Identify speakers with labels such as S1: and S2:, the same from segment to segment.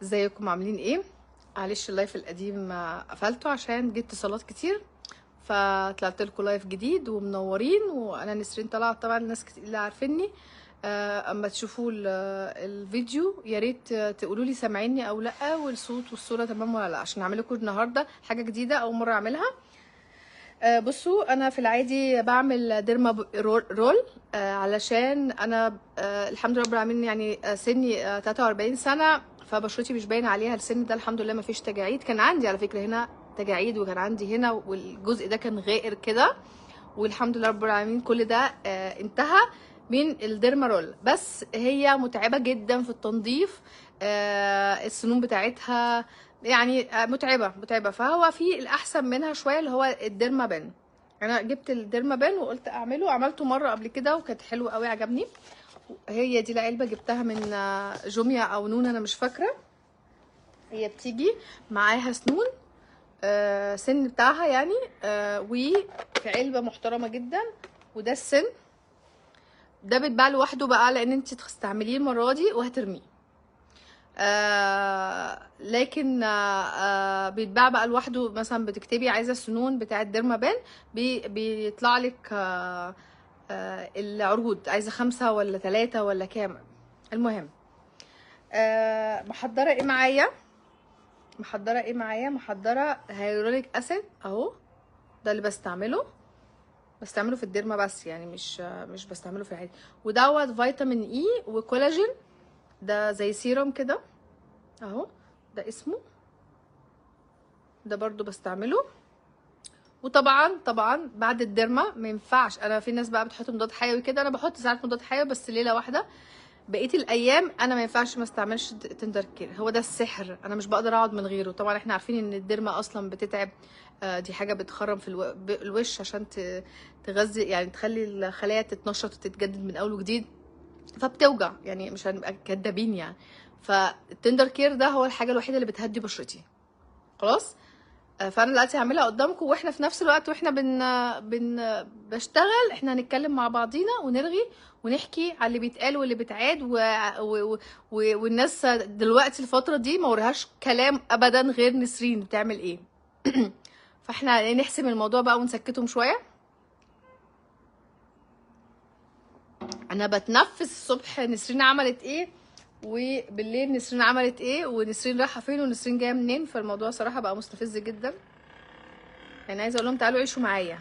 S1: ازيكم عاملين ايه؟ معلش اللايف القديم قفلته عشان جبت اتصالات كتير، فطلعت لكم لايف جديد ومنورين. وانا نسرين طلعت، طبعا الناس كتير اللي عارفيني. اما تشوفوا الفيديو يا ريت تقولوا لي سامعيني او لا، والصوت والصوره تمام ولا لا، عشان اعمل لكم النهارده حاجه جديده اول مره اعملها. بصوا، انا في العادي بعمل ديرما رول، علشان انا الحمد لله رب العالمين، يعني سني 43 سنه، فبشرتي مش باين عليها السن ده الحمد لله. ما فيش تجاعيد. كان عندي على فكره هنا تجاعيد، وكان عندي هنا، والجزء ده كان غائر كده، والحمد لله رب العالمين كل ده انتهى من الديرما رول. بس هي متعبه جدا في التنظيف، السنون بتاعتها يعني متعبه. فهو في الاحسن منها شويه اللي هو الديرما بان. انا جبت الديرما بان وقلت اعمله، عملته مره قبل كده وكانت حلوه قوي، عجبني. هي دي العلبه جبتها من جوميا او نون، انا مش فاكره. هي بتيجي معاها سنون، سن بتاعها يعني، وفي علبه محترمه جدا. وده السن ده بيتباع لوحده بقى، لان انت تستعمليه المره دي وهترميه. لكن بيتباع بقى لوحده. مثلا بتكتبي عايزه السنون بتاعه ديرمابان، بيطلع لك العروض، عايزه 5 ولا 3 ولا كام. المهم، محضره ايه معايا؟ محضره هيالورونيك اسيد اهو. ده اللي بستعمله في الديرما بس، يعني مش بستعمله في العادي. ودوت فيتامين اي وكولاجين، ده زي سيروم كده اهو، ده اسمه. ده برضو بستعمله. وطبعا بعد الديرما ما ينفعش. انا في ناس بقى بتحط مضاد حيوي كده، انا بحط ساعات مضاد حيوي بس ليله واحده. بقيه الايام انا ما ينفعش ما استعملش تندر كير. هو ده السحر، انا مش بقدر اقعد من غيره. طبعا احنا عارفين ان الديرما اصلا بتتعب، دي حاجه بتخرم في الوش عشان تغذي، يعني تخلي الخلايا تتنشط وتتجدد من اول وجديد، فبتوجع. يعني مش هنبقى كدابين يعني. فالتندر كير ده هو الحاجه الوحيده اللي بتهدي بشرتي. خلاص. فانا دلوقتي هعملها قدامكم، واحنا في نفس الوقت واحنا بشتغل، احنا هنتكلم مع بعضينا ونرغي ونحكي على اللي بيتقال واللي بيتعاد والناس دلوقتي الفتره دي ما وريهاش كلام ابدا غير نسرين بتعمل ايه. فاحنا نحسم الموضوع بقى ونسكتهم شويه. انا بتنفس الصبح نسرين عملت ايه، وبالليل نسرين عملت ايه، ونسرين رايحه فين، ونسرين جايه منين. فالموضوع صراحه بقى مستفز جدا. يعني عايزه اقول لهم تعالوا عيشوا معايا.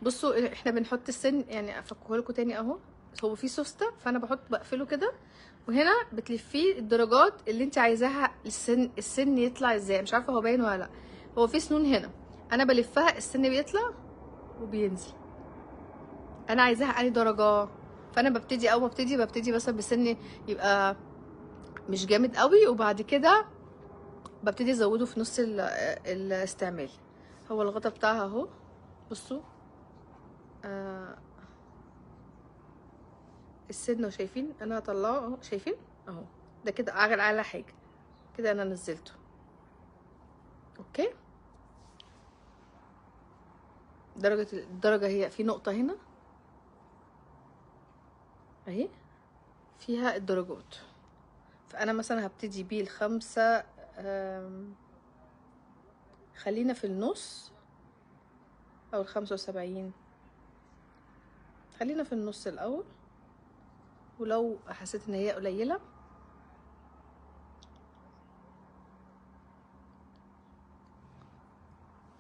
S1: بصوا، احنا بنحط السن، يعني افكه لكم تاني اهو. هو فيه سوسته، فانا بقفله كده، وهنا بتلفيه الدرجات اللي انت عايزاها. السن يطلع ازاي، مش عارفه هو باين ولا لا. هو فيه سنون هنا، انا بلفها السن بيطلع وبينزل. انا عايزاها انهي درجه. فانا ببتدي ببتدي مثلا بسن يبقى مش جامد قوي، وبعد كده ببتدي ازوده في نص الاستعمال. هو الغطا بتاعها اهو. بصوا، السن شايفين، انا هطلعه اهو، شايفين اهو. ده كده اعلى حاجه كده، انا نزلته. اوكي. الدرجه هي في نقطه هنا اهي، فيها الدرجات. فانا مثلا هبتدي بيه الخمسة، خلينا في النص، او ال75. خلينا في النص الاول، ولو حسيت ان هي قليله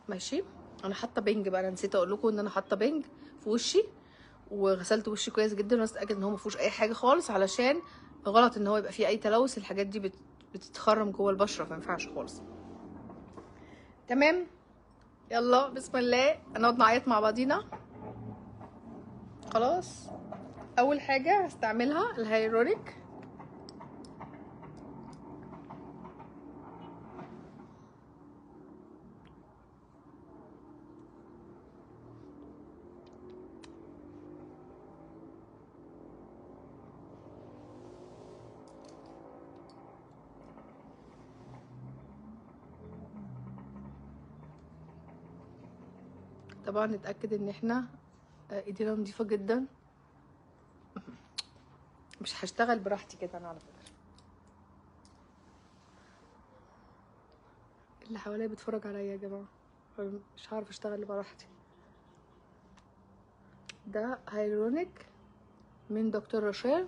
S1: ماشي. انا حاطه بنج بقى، انا نسيت اقول لكم ان انا حاطه بنج في وشي، وغسلت وشي كويس جدا، بس اتاكد ان هو ما فيهوش اي حاجه خالص، علشان غلط ان هو يبقى فيه اي تلوث. الحاجات دي بتتخرم جوه البشره، فما ينفعش خالص. تمام. يلا بسم الله، هنقعد نعيط مع بعضينا. خلاص. اول حاجه هستعملها الهيروريك. طبعا نتاكد ان احنا ايدينا نضيفه جدا. مش هشتغل براحتي كده انا على فكره. اللي حواليا بيتفرج عليا يا جماعه، مش هعرف اشتغل براحتي. ده هيلورونيك من دكتور روشير،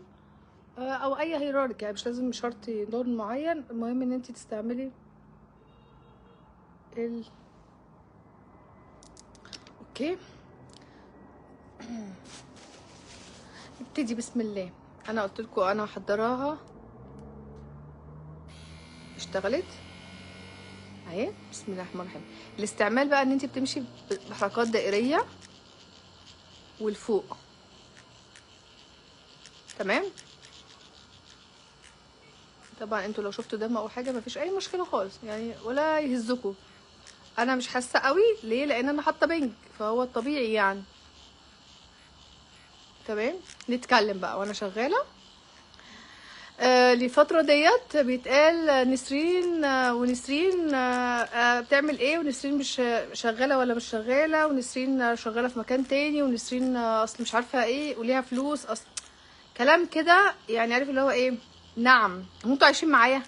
S1: او اي هيلورونيك، يعني مش لازم شرط لون معين، المهم ان انت تستعملي اوكي. نبتدي بسم الله. انا قلت لكم انا محضراها، اشتغلت اهي. بسم الله الرحمن الرحيم. الاستعمال بقى ان انت بتمشي بحركات دائريه ولفوق، تمام. طبعا انتوا لو شفتوا دم او حاجه مفيش اي مشكله خالص يعني، ولا يهزكوا. انا مش حاسه قوي، ليه؟ لان انا حاطه بنج، فهو الطبيعي يعني. تمام. نتكلم بقى وانا شغاله. الفترة ديت بيتقال نسرين ونسرين بتعمل ايه، ونسرين مش شغالة ولا مش شغالة، ونسرين شغالة في مكان تاني، ونسرين اصل مش عارفة ايه وليها فلوس اصل، كلام كده يعني. عارف اللي هو ايه؟ نعم. انتوا عايشين معايا؟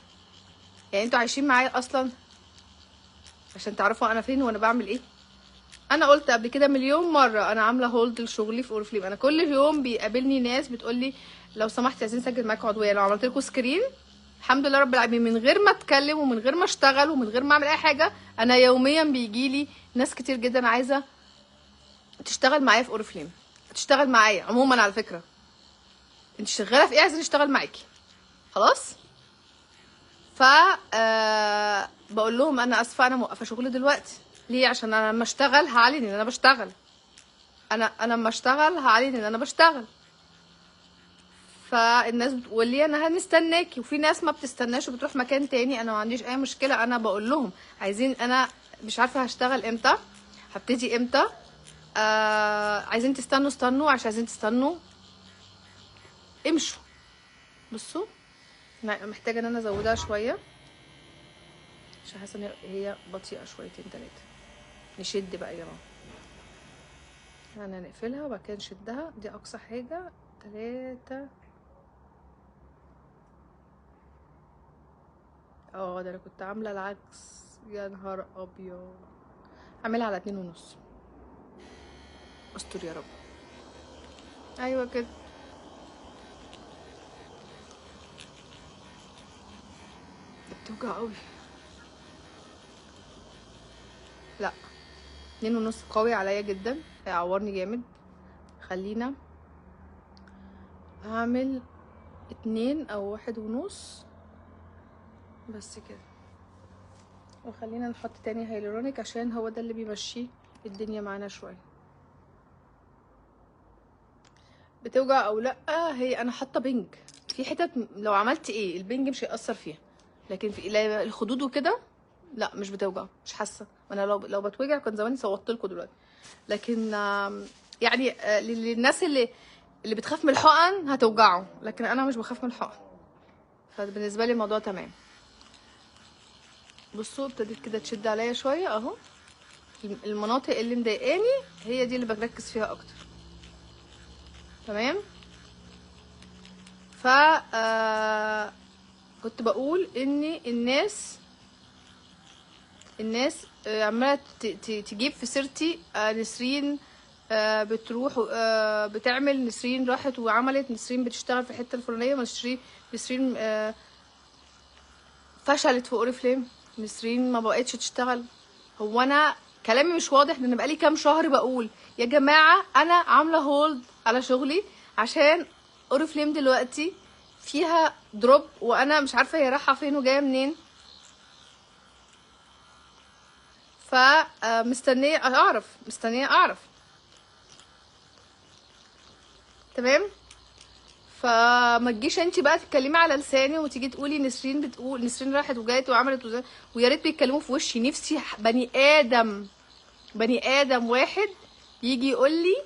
S1: يعني انتوا عايشين معايا اصلا عشان تعرفوا انا فين وانا بعمل ايه؟ انا قلت قبل كده مليون مره انا عامله هولد لشغلي في اورفليم. انا كل يوم بيقابلني ناس بتقولي لو سمحتي عايزين نسجل معاكي عضويه. لو عملت لكم سكرين الحمد لله رب العالمين، من غير ما اتكلم ومن غير ما اشتغل ومن غير ما اعمل اي حاجه، انا يوميا بيجي لي ناس كتير جدا عايزه تشتغل معايا في اورفليم، تشتغل معايا عموما. على فكره انت شغاله في ايه؟ عايزين نشتغل معاكي خلاص. ف بقول لهم انا اسفه انا موقفه شغل دلوقتي. ليه؟ عشان انا لما اشتغل هعلن ان انا بشتغل. انا لما اشتغل هعلن ان انا بشتغل. فالناس بتقول لي انا هنستناكي، وفي ناس ما بتستناش وبتروح مكان تاني. انا ما عنديش اي مشكله. انا بقول لهم عايزين، انا مش عارفه هشتغل امتى، هبتدي امتى، عايزين تستنوا استنوا، عشان عايزين تستنوا امشوا. بصوا محتاجه ان انا ازودها شويه عشان حاسه ان هي بطيئه شويتين تلاته. نشد بقى يا جماعه، انا نقفلها وبعد كده نشدها. دي اقصى حاجه 3. ده انا كنت عامله العكس، يا نهار ابيض. اعملها على 2.5. استر يا رب. ايوه كده. بتوجع قوي. لا 2.5 قوي عليا جدا، هيعورني جامد. خلينا هعمل 2 أو 1.5 بس كده. وخلينا نحط تاني هيلورونيك عشان هو ده اللي بيمشي الدنيا معانا شويه. بتوجع او لا؟ هي انا حاطه بنج في حتت، لو عملت ايه البنج مش هيأثر فيها، لكن في الخدود وكده لا مش بتوجع، مش حاسه. انا لو بتوجع كان زماني صوتت لكم دلوقتي. لكن يعني للناس اللي بتخاف من الحقن هتوجعه، لكن انا مش بخاف من الحقن، فبالنسبه لي الموضوع تمام. بصوا ابتدت كده تشد عليا شويه اهو. المناطق اللي مضايقاني هي دي اللي بركز فيها اكتر. تمام. ف كنت بقول ان الناس عماله تجيب في سيرتي نسرين بتروح بتعمل، نسرين راحت وعملت، نسرين بتشتغل في الحته الفلانيه، نسرين فشلت في اوريفليم، نسرين ما بقتش تشتغل. هو انا كلامي مش واضح؟ لان بقالي كام شهر بقول يا جماعه انا عامله هولد على شغلي عشان اوريفليم دلوقتي فيها دروب، وانا مش عارفه هي رايحه فين وجايه منين. مستنيه اعرف. تمام. فما تجيش انت بقى تتكلمي على لساني وتيجي تقولي نسرين بتقول، نسرين راحت وجات وعملت ويا ريت بيتكلموا في وشي. نفسي بني ادم واحد يجي يقول لي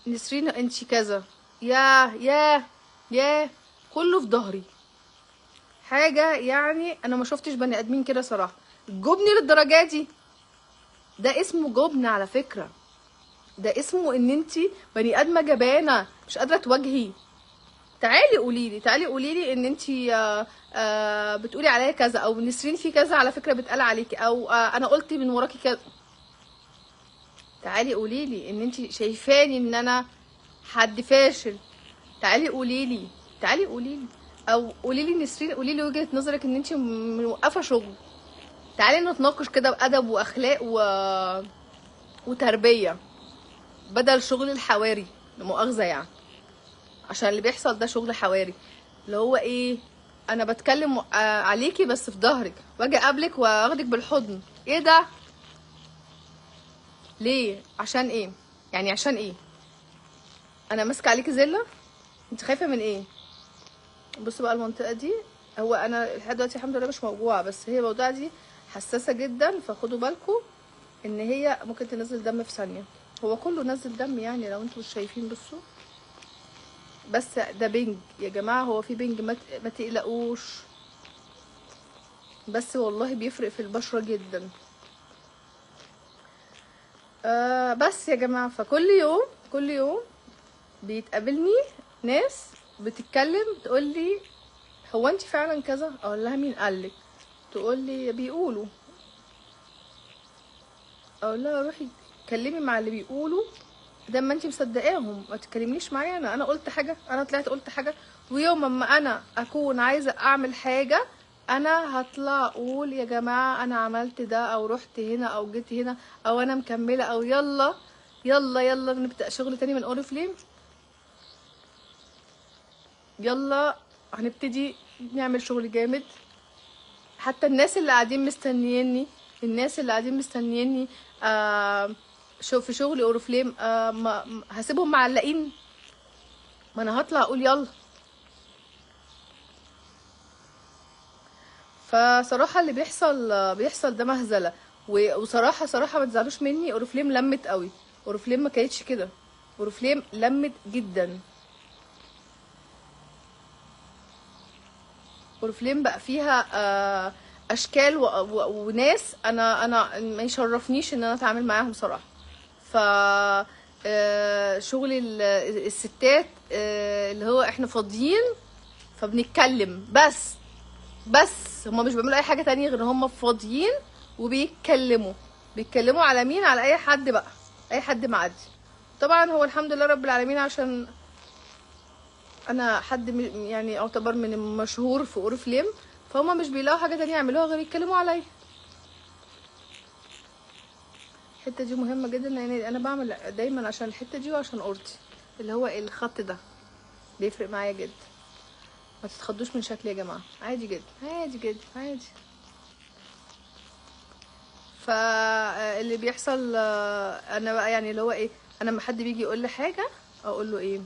S1: نسرين انت كذا. يا كله في ظهري حاجه يعني. انا ما شفتش بني ادمين كده صراحه. جبني للدرجه دي؟ ده اسمه جبن على فكره. ده اسمه ان انت بني ادمه جبانه مش قادره تواجهي. تعالي قولي لي، تعالي قولي لي ان انت بتقولي عليا كذا، او نسرين في كذا على فكره بتقال عليكي، او انا قلت من وراكي كذا. تعالي قولي لي ان انت شايفاني ان انا حد فاشل. تعالي قولي لي، تعالي قولي لي، او قولي لي نسرين، قولي لي وجهه نظرك ان انت موقفه شغل. تعالي نتناقش كده بادب واخلاق وتربيه، بدل شغل الحواري، لا مؤاخذه يعني، عشان اللي بيحصل ده شغل حواري، اللي هو ايه، انا بتكلم عليكي بس في ظهرك، واجي اقابلك واخدك بالحضن. ايه ده؟ ليه؟ عشان ايه؟ يعني عشان ايه؟ انا ماسكه عليكي زله؟ انت خايفه من ايه؟ بصوا بقى المنطقه دي، هو انا لحد دلوقتي الحمد لله مش موجوعه، بس هي الموضوع دي حساسه جدا، فخدوا بالكم ان هي ممكن تنزل دم في ثانيه. هو كله نزل دم يعني لو انتوا مش شايفين، بصوا بس ده بنج يا جماعه، هو في بنج، ما تقلقوش، بس والله بيفرق في البشره جدا. بس يا جماعه، فكل يوم كل يوم بيتقابلني ناس بتتكلم تقول لي هو انت فعلا كذا؟ اقول لها مين قالك؟ تقول لي بيقولوا. اقول لها روحي اتكلمي مع اللي بيقولوا، ده ما انت مصدقاهم، ما تتكلمنيش معايا انا قلت حاجه؟ انا طلعت قلت حاجه؟ ويوم ما انا اكون عايزه اعمل حاجه، انا هطلع اقول يا جماعه انا عملت ده، او رحت هنا، او جيت هنا، او انا مكمله، او يلا يلا يلا نبدا شغل تاني من اوريفليم، يلا هنبتدي نعمل شغل جامد. حتى الناس اللي قاعدين مستنيني، الناس اللي قاعدين مستنيني في شغل اوريفليم، هسيبهم معلقين؟ ما انا هطلع اقول يلا. فصراحة اللي بيحصل ده مهزلة. وصراحة صراحة ما تزعلوش مني، اوريفليم لمت قوي، اوريفليم ما كانتش كده، اوريفليم لمت جدا، اوريفليم بقى فيها اشكال وناس انا ما يشرفنيش ان انا اتعامل معاهم صراحة. ف شغل الستات اللي هو احنا فاضيين فبنتكلم بس هما مش بيعملوا اي حاجه تانية غير هما فاضيين وبيتكلموا. بيتكلموا على مين؟ على اي حد بقى، اي حد معدي. طبعا هو الحمد لله رب العالمين، عشان انا حد يعني اعتبر من المشهور في اوريفليم، فهم مش بيلاقوا حاجه تانية يعملوها غير يتكلموا عليا. الحته دي مهمه جدا، لان انا بعمل دايما عشان الحته دي وعشان اورتي، اللي هو الخط ده بيفرق معايا جدا. ما تتخضوش من شكلي يا جماعه، عادي جدا عادي جدا عادي. فاللي بيحصل انا بقى يعني اللي هو ايه، انا لما حد بيجي يقول لي حاجه اقول له ايه،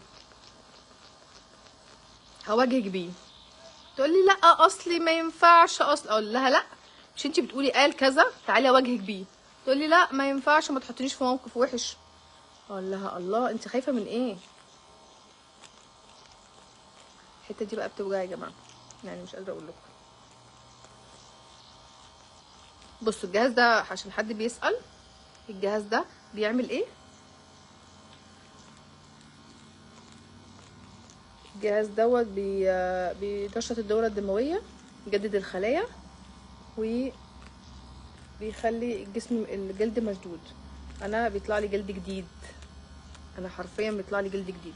S1: هواجهك بيه. تقول لي لا اصلي ما ينفعش، اصل اقول لها لا، مش انتي بتقولي قال كذا، تعالي اواجهك بيه. تقول لي لا ما ينفعش، ما تحطنيش في موقف وحش. اقول لها الله انت خايفه من ايه؟ الحته دي بقى بتوجع يا جماعه، يعني مش قادره اقول لكم. بصوا الجهاز ده عشان حد بيسأل، الجهاز ده بيعمل ايه؟ الجهاز دوت بينشط الدورة الدموية، يجدد الخلايا، وبيخلي الجسم الجلد مشدود. انا بيطلع لي جلد جديد، انا حرفيا بيطلع لي جلد جديد.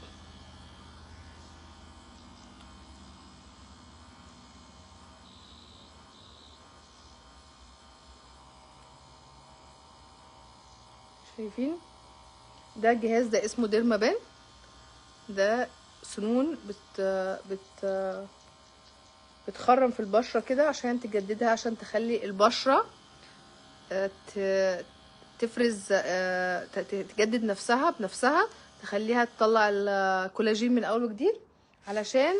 S1: شايفين؟ ده الجهاز ده اسمه ديرمابان، ده سنون بتخرم في البشرة كده عشان تجددها، عشان تخلي البشرة تفرز تجدد نفسها بنفسها، تخليها تطلع الكولاجين من اول وجديد، علشان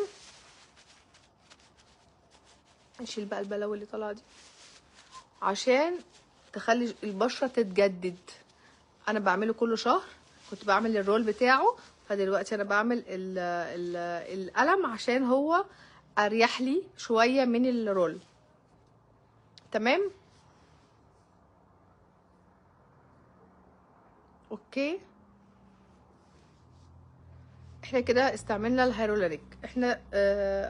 S1: نشيل بقى البلاوي اللي طالعه دي، عشان تخلي البشره تتجدد. انا بعمله كل شهر، كنت بعمل الرول بتاعه، فدلوقتي انا بعمل القلم عشان هو اريح لي شويه من الرول. تمام اوكي. احنا كده استعملنا الهيرولينيك. احنا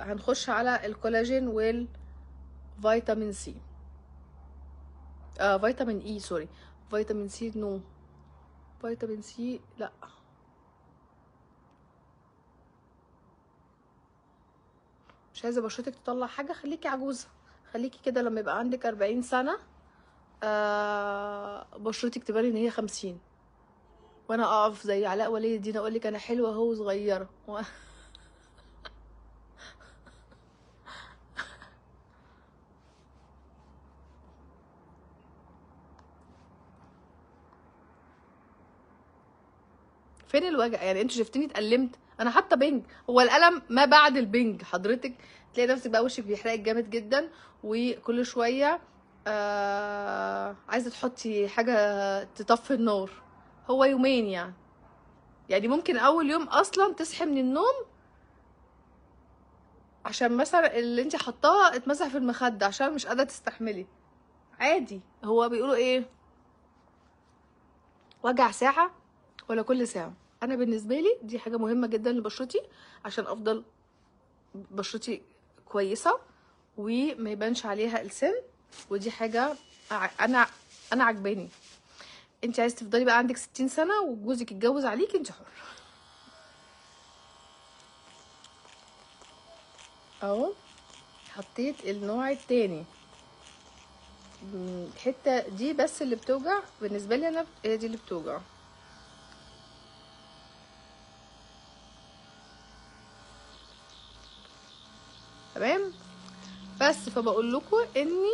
S1: هنخش على الكولاجين والفيتامين سي. فيتامين اي، سوري، فيتامين سي نو، فيتامين سي لا. مش عايزه بشرتك تطلع حاجه، خليكي عجوزه، خليكي كده لما يبقى عندك 40 سنه بشرتك تبان ان هي 50، وانا اقف زي علاء ولي الدين اقول لك انا حلوه اهو صغيره فين الوجع يعني؟ انتوا شفتني اتألمت؟ انا حاطه بنج، هو الألم ما بعد البنج. حضرتك تلاقي نفسك بقى وشك بيحرقك جامد جدا، وكل شويه عايزه تحطي حاجه تطفي النار. هو يومين يعني ممكن اول يوم اصلا تصحي من النوم عشان مثلا اللي انت حطاه اتمسح في المخده عشان مش قادره تستحملي. عادي، هو بيقولوا ايه، وجع ساعه ولا كل ساعه. انا بالنسبه لي دي حاجه مهمه جدا لبشرتي عشان افضل بشرتي كويسه وما يبانش عليها السن، ودي حاجه انا عجباني. انت عايز تفضلي بقى عندك 60 سنه وجوزك يتجوز عليك، انت حر. اهو حطيت النوع التاني. الحته دي بس اللي بتوجع بالنسبه لي انا، هي دي اللي بتوجع. تمام. بس فبقول لكم اني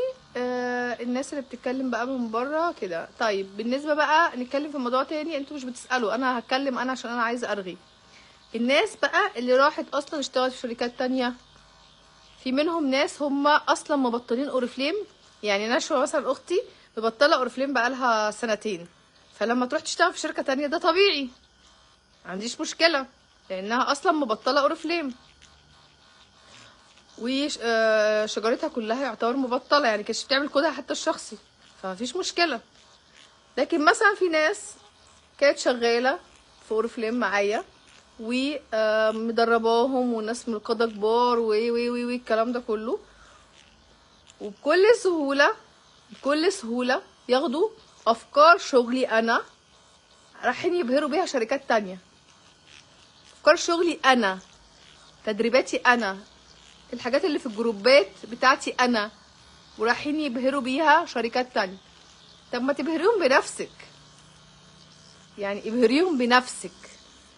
S1: الناس اللي بتتكلم بقى من بره كده. طيب بالنسبه بقى نتكلم في موضوع تاني، انتوا مش بتسالوا، انا هتكلم انا عشان انا عايزه ارغي. الناس بقى اللي راحت اصلا اشتغلت في شركات تانية، في منهم ناس هم اصلا مبطلين اوريفليم. يعني نشوى مثلا اختي مبطله اوريفليم بقالها سنتين، فلما تروح تشتغل في شركه تانية ده طبيعي، ما عنديش مشكله، لانها اصلا مبطله اوريفليم وشجرتها كلها يعتبر مبطله، يعني كانتش بتعمل كودها حتى الشخصي، فمفيش مشكله. لكن مثلا في ناس كانت شغاله في اوريفليم معايا ومدرباهم وناس من القاده كبار و الكلام ده كله، وبكل سهوله بكل سهوله ياخدوا افكار شغلي انا رايحين يبهروا بيها شركات تانية. افكار شغلي انا، تدريباتي انا، الحاجات اللي في الجروبات بتاعتي انا، ورايحين يبهروا بيها شركات تانية. طب ما تبهريهم بنفسك، يعني ابهريهم بنفسك،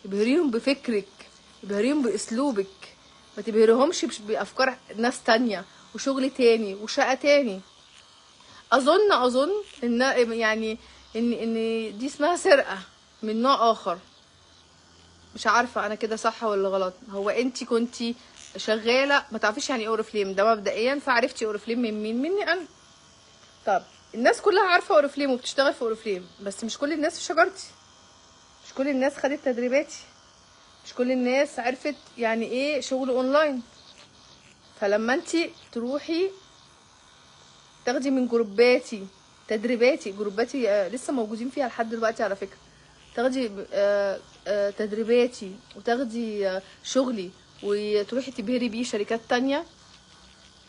S1: ابهريهم بفكرك، ابهريهم باسلوبك، ما تبهريهمش بافكار ناس تانية وشغل تاني وشقة تاني. اظن ان يعني ان دي اسمها سرقة من نوع اخر. مش عارفة انا كده صح ولا غلط. هو انتي كنتي شغالة ما تعرفيش يعني ايه اوريفليم ده مبدئيا، فعرفتي اوريفليم من مين؟ مني انا. طب الناس كلها عارفة اوريفليم وبتشتغل في اوريفليم، بس مش كل الناس في شجرتي، مش كل الناس خدت تدريباتي، مش كل الناس عرفت يعني ايه شغل اونلاين. فلما انتي تروحي تاخدي من جروباتي تدريباتي، جروباتي لسه موجودين فيها لحد دلوقتي على فكرة، تاخدي تدريباتي وتاخدي شغلي وتروحي تبهري بيه شركات تانية،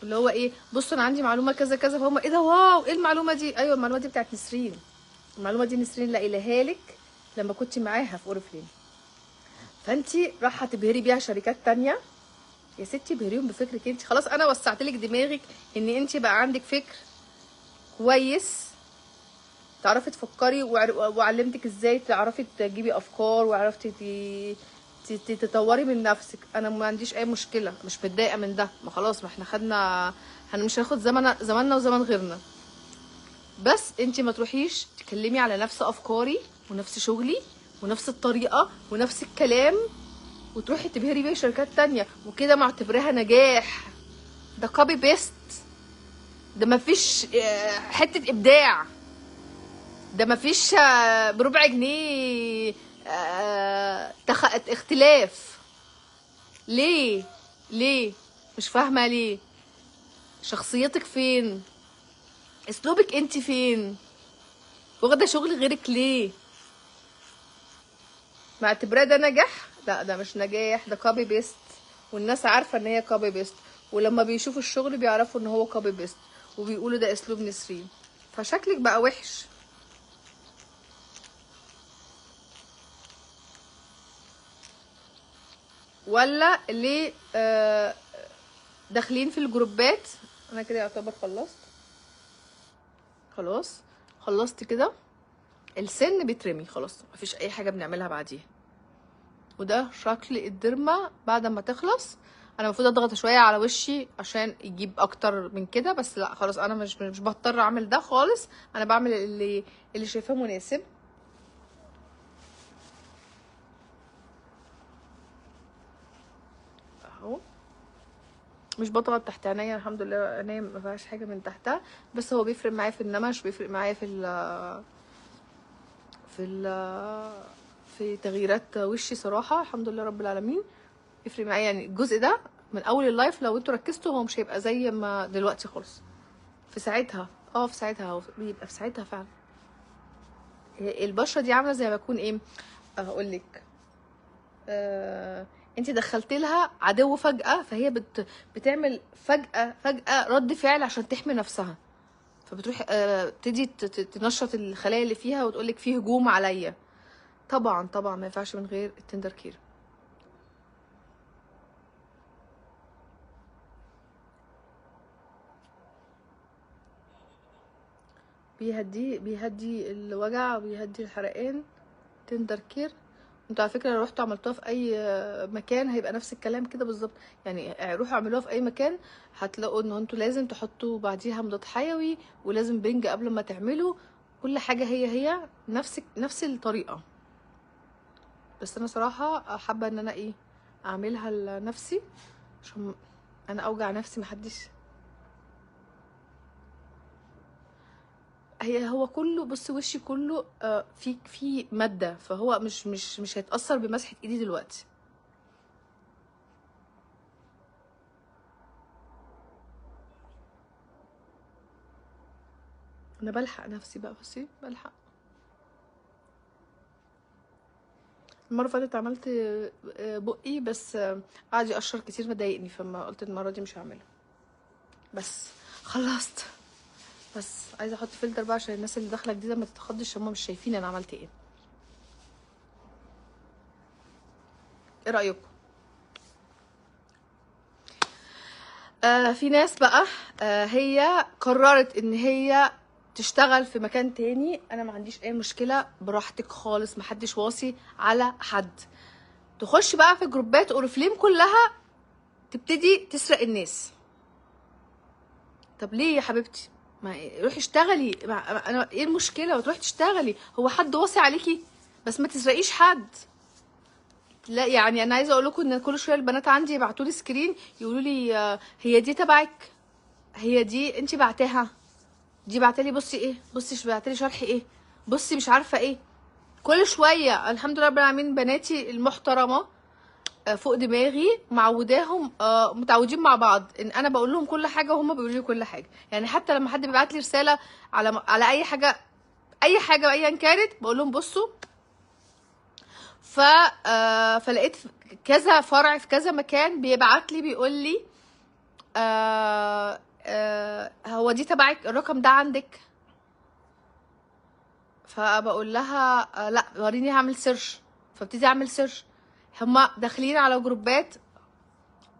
S1: اللي هو ايه، بصوا انا عندي معلومة كذا كذا، فهم ايه ده، واو ايه المعلومة دي؟ ايوه المعلومة دي بتاعت نسرين، المعلومة دي نسرين اللي قايلها لك لما كنت معاها في اوريفليم، فانتي رايحة تبهري بيها شركات تانية. يا ستي بهريهم بفكرك انت، خلاص انا وسعتلك دماغك ان انت بقى عندك فكر كويس، تعرفي تفكري وعلمتك ازاي تعرفي تجيبي افكار، وعرفتي تطوري من نفسك. انا ما عنديش اي مشكله، مش متضايقه من ده، ما خلاص ما احنا خدنا، مش هناخد زماننا وزمان غيرنا. بس انت ما تروحيش تكلمي على نفس افكاري ونفس شغلي ونفس الطريقه ونفس الكلام وتروحي تبهري بيه شركات تانية وكده معتبراها نجاح. ده كوبي بيست، ده مفيش حتة ابداع، ده مفيش بربع جنيه اختلاف. ليه مش فاهمة ليه؟ شخصيتك فين؟ اسلوبك انت فين؟ واخدة شغل غيرك ليه؟ معتبراه ده نجاح؟ لا ده مش نجاح، ده كوبي بيست، والناس عارفه ان هي كوبي بيست، ولما بيشوفوا الشغل بيعرفوا ان هو كوبي بيست، وبيقولوا ده اسلوب نسرين. فشكلك بقى وحش. ولا ليه داخلين في الجروبات. انا كده يعتبر خلصت. خلاص خلصت كده. السن بيترمي خلاص، مفيش اي حاجه بنعملها بعديها. وده شكل الديرما بعد ما تخلص. انا المفروض اضغط شويه على وشي عشان يجيب اكتر من كده، بس لا خلاص انا مش بضطر اعمل ده خالص. انا بعمل اللي شايفاه مناسب. اهو مش بضغط تحت عينيا، الحمد لله عينيا ما فيهاش حاجه من تحتها، بس هو بيفرق معايا في النمش، بيفرق معايا في في تغييرات وشي صراحه، الحمد لله رب العالمين. يفرق معايا يعني الجزء ده من اول اللايف، لو انتوا ركزتوا هو مش هيبقى زي ما دلوقتي خالص. في ساعتها في ساعتها هو بيبقى في ساعتها فعلا. البشره دي عامله زي ما يكون ايه، هقول لك. انت دخلت لها عدو فجأة، فهي بتعمل فجأة رد فعل عشان تحمي نفسها، فبتروح تبتدي تنشط الخلايا اللي فيها وتقولك فيه هجوم عليا. طبعا طبعا ما ينفعش من غير التندر كير. بيهدي الوجع، بيهدي الحرقان. تندر كير. انتوا على فكره لو رحتوا عملتوها في اي مكان هيبقى نفس الكلام كده بالظبط، يعني روحوا اعملوها في اي مكان هتلاقوا ان انتوا لازم تحطوا بعديها مضاد حيوي، ولازم بنج قبل ما تعملوا. كل حاجه هي نفس الطريقه. بس انا صراحه حابه ان انا اعملها لنفسي عشان انا اوجع نفسي محدش. هو كله، بص وشي كله في ماده، فهو مش هيتاثر بمسحه ايدي دلوقتي. انا بلحق نفسي بقى، بصي بلحق. المره اللي فاتت عملت بقي بس قعد يقشر كتير مضايقني، فما قلت المره دي مش هعملها. بس خلصت. بس عايزه احط فلتر بقى عشان الناس اللي داخله جديده ما تتخضش، هم مش شايفين انا عملت ايه. ايه رايكم؟ في ناس بقى هي قررت ان هي تشتغل في مكان تاني. انا ما عنديش اي مشكله، براحتك خالص، محدش واصي على حد. تخش بقى في جروبات اوريفليم كلها تبتدي تسرق الناس. طب ليه يا حبيبتي؟ ما روحي اشتغلي، انا ايه المشكله وتروحي تشتغلي؟ هو حد واصي عليكي؟ بس ما تسرقيش حد. لا يعني انا عايزه اقول لكم ان كل شويه البنات عندي يبعتوا لي سكرين يقولوا لي هي دي تبعك، هي دي انت بعتها، دي بعتلي بصي ايه، بصي بعتلي شرح ايه، بصي مش عارفه ايه. كل شويه الحمد لله رب العالمين بناتي المحترمه فوق دماغي، معوداهم متعودين مع بعض ان انا بقول لهم كل حاجه وهم بيقولوا لي كل حاجه. يعني حتى لما حد بيبعت لي رساله على اي حاجه، اي حاجه ايا كانت، بقول لهم بصوا. فلقيت كذا فرع في كذا مكان بيبعت لي بيقول لي هو دي تبعك، الرقم ده عندك؟ فبقول لها لا وريني هعمل سيرش. فابتدي اعمل سيرش. هما داخلين على جروبات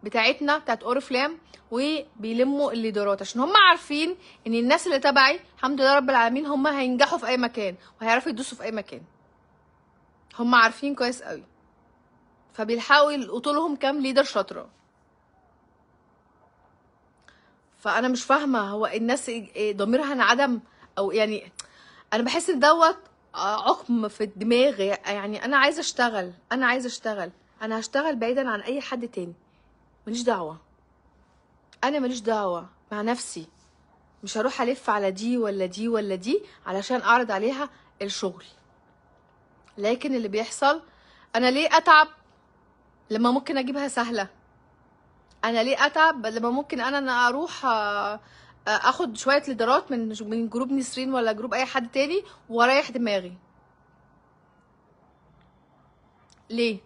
S1: بتاعتنا بتاعت اوريفلام وبيلموا الليدرات، عشان هما عارفين ان الناس اللي تبعي الحمد لله رب العالمين هما هينجحوا في اي مكان وهيعرفوا يدوسوا في اي مكان. هما عارفين كويس قوي، فبيلحقوا يلقطوا لهم كام ليدر شاطره. فانا مش فاهمه هو الناس ضميرها انعدم او يعني. انا بحس ان دوت عقم في الدماغ. يعني انا عايزه اشتغل، انا هشتغل بعيدا عن اي حد تاني، ماليش دعوه. انا ماليش دعوه مع نفسي، مش هروح الف على دي ولا دي ولا دي علشان اعرض عليها الشغل. لكن اللي بيحصل، انا ليه اتعب لما ممكن اجيبها سهله؟ انا ليه اتعب لما ممكن انا اروح اخد شويه ليدرات من جروب نسرين ولا جروب اي حد تاني واريح دماغي؟ ليه؟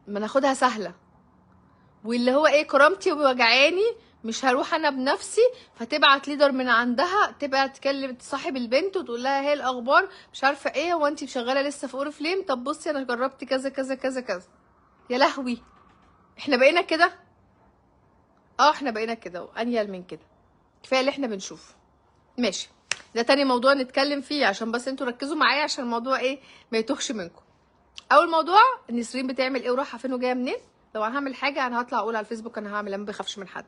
S1: ما ناخدها سهله، واللي هو ايه كرامتي وجعاني مش هروح انا بنفسي، فتبعت ليدر من عندها تبقى تكلم صاحب البنت وتقول لها هي الاخبار مش عارفه ايه، هو انت شغاله لسه في اوريفليم؟ طب بصي انا جربت كذا كذا كذا كذا. يا لهوي، احنا بقينا كده. احنا بقينا كده وانيل من كده، كفايه اللي احنا بنشوفه. ماشي، ده تاني موضوع نتكلم فيه عشان بس انتوا ركزوا معايا عشان الموضوع ايه ما يتوهش منكم. اول موضوع نسرين بتعمل ايه ورايحه فين وجايه منين. لو انا هعمل حاجه انا هطلع اقول على الفيسبوك انا هعمل، انا ما بخافش من حد.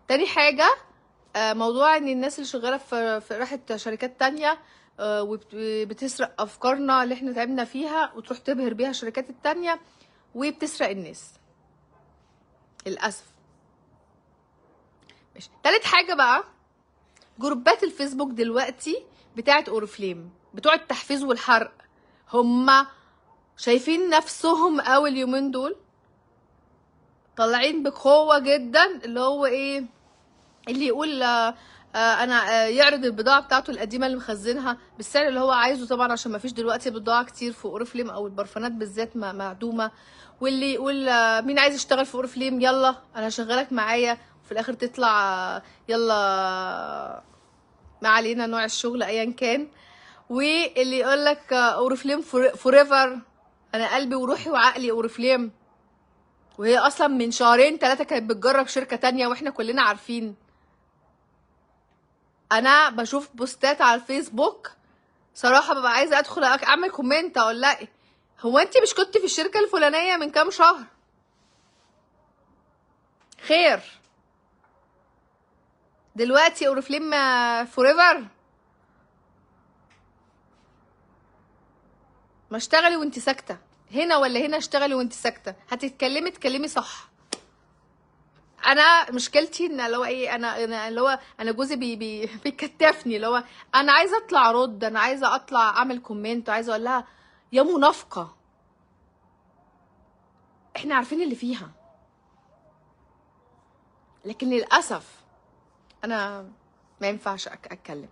S1: تاني حاجه موضوع ان الناس اللي شغاله في راحه شركات تانية وبتسرق افكارنا اللي احنا تعبنا فيها وتروح تبهر بيها الشركات التانية وبتسرق الناس للاسف. ماشي، تالت حاجه بقى جروبات الفيسبوك دلوقتي بتاعت اوريفليم بتوع التحفيز والحرق، هما شايفين نفسهم قوي اليومين دول، طالعين بقوه جدا. اللي هو ايه اللي يقول انا يعرض البضاعه بتاعته القديمه اللي مخزنها بالسعر اللي هو عايزه طبعا، عشان ما فيش دلوقتي بضاعه كتير في اوريفليم او البرفانات بالذات معدومه. واللي يقول مين عايز يشتغل في اوريفليم يلا انا هشغلك معايا، وفي الاخر تطلع يلا ما علينا نوع الشغل ايا كان. واللي يقول لك اوريفليم فوريفر، انا قلبي وروحي وعقلي اوريفليم، وهي اصلا من شهرين 3 كانت بتجرب شركه تانية واحنا كلنا عارفين. انا بشوف بوستات على الفيسبوك صراحه ببقى عايزه ادخل اعمل كومنت اقول لها هو انت مش كنت في الشركه الفلانيه من كام شهر؟ خير دلوقتي اوريفليم فوريفر؟ ما اشتغلي وانت ساكته، هنا ولا هنا اشتغلي وانت ساكته، هتتكلمي تكلمي صح. انا مشكلتي ان اللي هو ايه انا اللي هو انا جوزي بيكتفني، اللي هو انا عايزه اطلع ارد، انا عايزه اطلع اعمل كومنت وعايزه اقول لها يا منافقه احنا عارفين اللي فيها، لكن للاسف انا ما ينفعش اتكلم.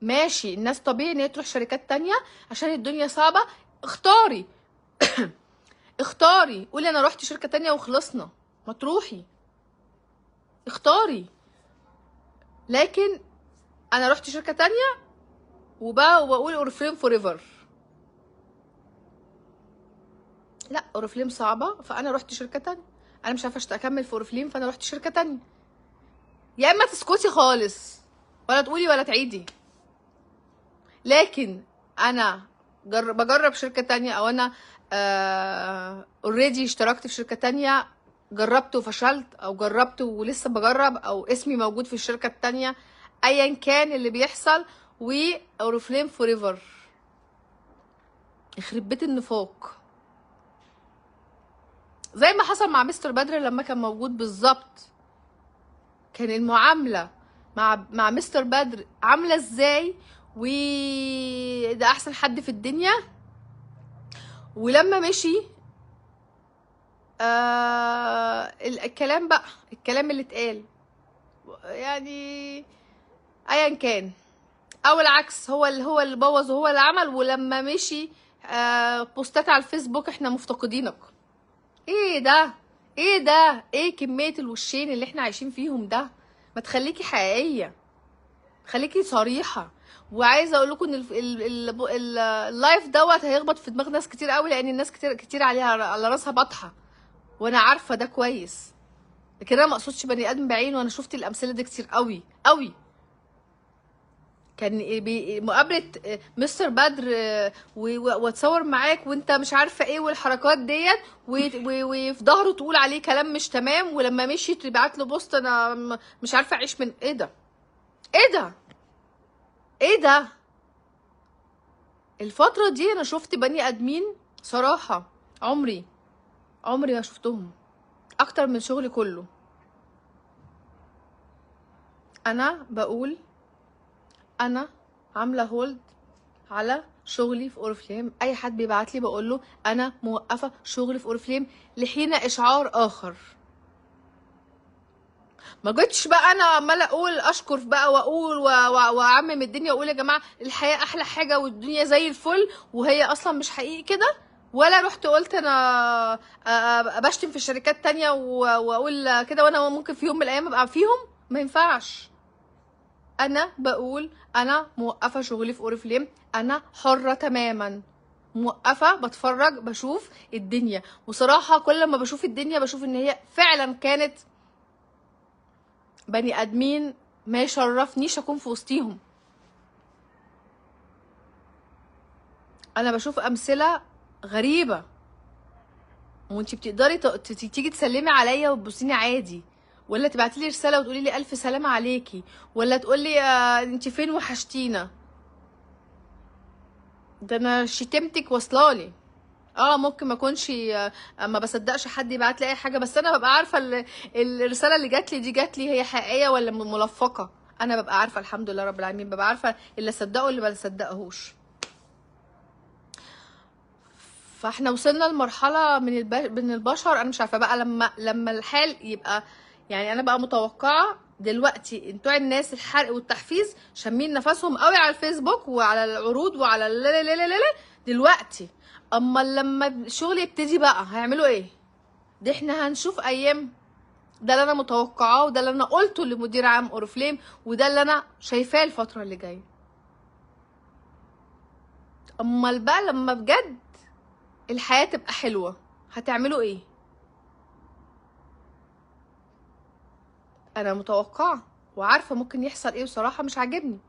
S1: ماشي، الناس طبيعي ان هي تروح شركات تانية عشان الدنيا صعبه، اختاري اختاري قولي انا رحت شركه تانية وخلصنا، ما تروحي اختاري. لكن انا رحت شركه تانية وبقول اوريفليم فوريفر، لا اوريفليم صعبه فانا رحت شركه تانية، انا مش عارفه اكمل في اوريفليم فانا رحت شركه تانية. يا اما تسكتي خالص ولا تقولي ولا تعيدي. لكن انا بجرب شركه تانية او انا اوريدي اشتركت في شركه تانية، جربت وفشلت او جربت ولسه بجرب او اسمي موجود في الشركه التانية، ايا كان اللي بيحصل. واوريفليم فوريفر يخرب بيت النفاق، زي ما حصل مع مستر بدر لما كان موجود بالظبط. كان المعامله مع مستر بدر عامله ازاي، وده احسن حد في الدنيا. ولما مشي الكلام بقى الكلام اللي اتقال يعني ايا كان، او العكس هو اللي بوظ وهو اللي عمل. ولما مشي بوستات على الفيسبوك احنا مفتقدينك. ايه ده ايه ده ايه كمية الوشين اللي احنا عايشين فيهم ده؟ ما تخليكي حقيقية، خليكي صريحة. وعايزه اقول لكم ان اللايف دوت هيخبط في دماغ ناس كتير قوي، لان الناس كتير كتير عليها على راسها بطحه، وانا عارفه ده كويس. لكن انا ما اقصدش بني ادم بعينه، وانا شفت الامثله دي كتير قوي قوي. كان مقابله مستر بدر واتصور معاك وانت مش عارفه ايه والحركات ديت، وفي ظهره تقول عليه كلام مش تمام، ولما مشي تبعت له بوست انا مش عارفه اعيش من ايه ده ايه ده ايه ده. الفتره دي انا شفت بني ادمين صراحه عمري ما شفتهم اكتر من شغلي كله. انا بقول انا عامله هولد على شغلي في اوريفليم، اي حد بيبعت لي بقول له انا موقفه شغلي في اوريفليم لحين اشعار اخر. ما جيتش بقى انا عماله اقول اشكر بقى واقول واعمم الدنيا واقول يا جماعه الحياه احلى حاجه والدنيا زي الفل، وهي اصلا مش حقيقي كده. ولا رحت قلت انا بشتم في الشركات تانية واقول كده، وانا ممكن في يوم من الايام ابقى فيهم. ما ينفعش. انا بقول انا موقفه شغلي في اوريفليم، انا حره تماما، موقفه بتفرج بشوف الدنيا. وصراحه كل ما بشوف الدنيا بشوف ان هي فعلا كانت بني ادمين ما يشرفنيش اكون في وسطيهم. انا بشوف امثله غريبه، وانتي بتقدري تيجي تسلمي عليا وتبصيني عادي، ولا تبعتي لي رساله وتقولي لي الف سلامه عليكي، ولا تقولي انتي فين وحشتينا. ده انا شتمتك واصلالي. ممكن ما اكونش ما بصدقش حد يبعت لي اي حاجه، بس انا ببقى عارفه الرساله اللي جات لي دي جات لي هي حقيقيه ولا ملفقه. انا ببقى عارفه الحمد لله رب العالمين، ببقى عارفه اللي اصدقه واللي ما اصدقهوش. فاحنا وصلنا لمرحله من البشر، انا مش عارفه بقى لما الحال يبقى، يعني انا بقى متوقعه دلوقتي انتوا الناس الحرق والتحفيز شامين نفسهم قوي على الفيسبوك وعلى العروض وعلى لا لا لا لا لا دلوقتي. اما لما الشغل يبتدي بقى هيعملوا ايه؟ ده احنا هنشوف ايام. ده اللي انا متوقعاه، وده اللي انا قلته لمدير عام اوريفليم، وده اللي انا شايفاه الفتره اللي جايه. امال بقى لما بجد الحياه تبقى حلوه هتعملوا ايه؟ انا متوقعه وعارفه ممكن يحصل ايه، وصراحه مش عاجبني.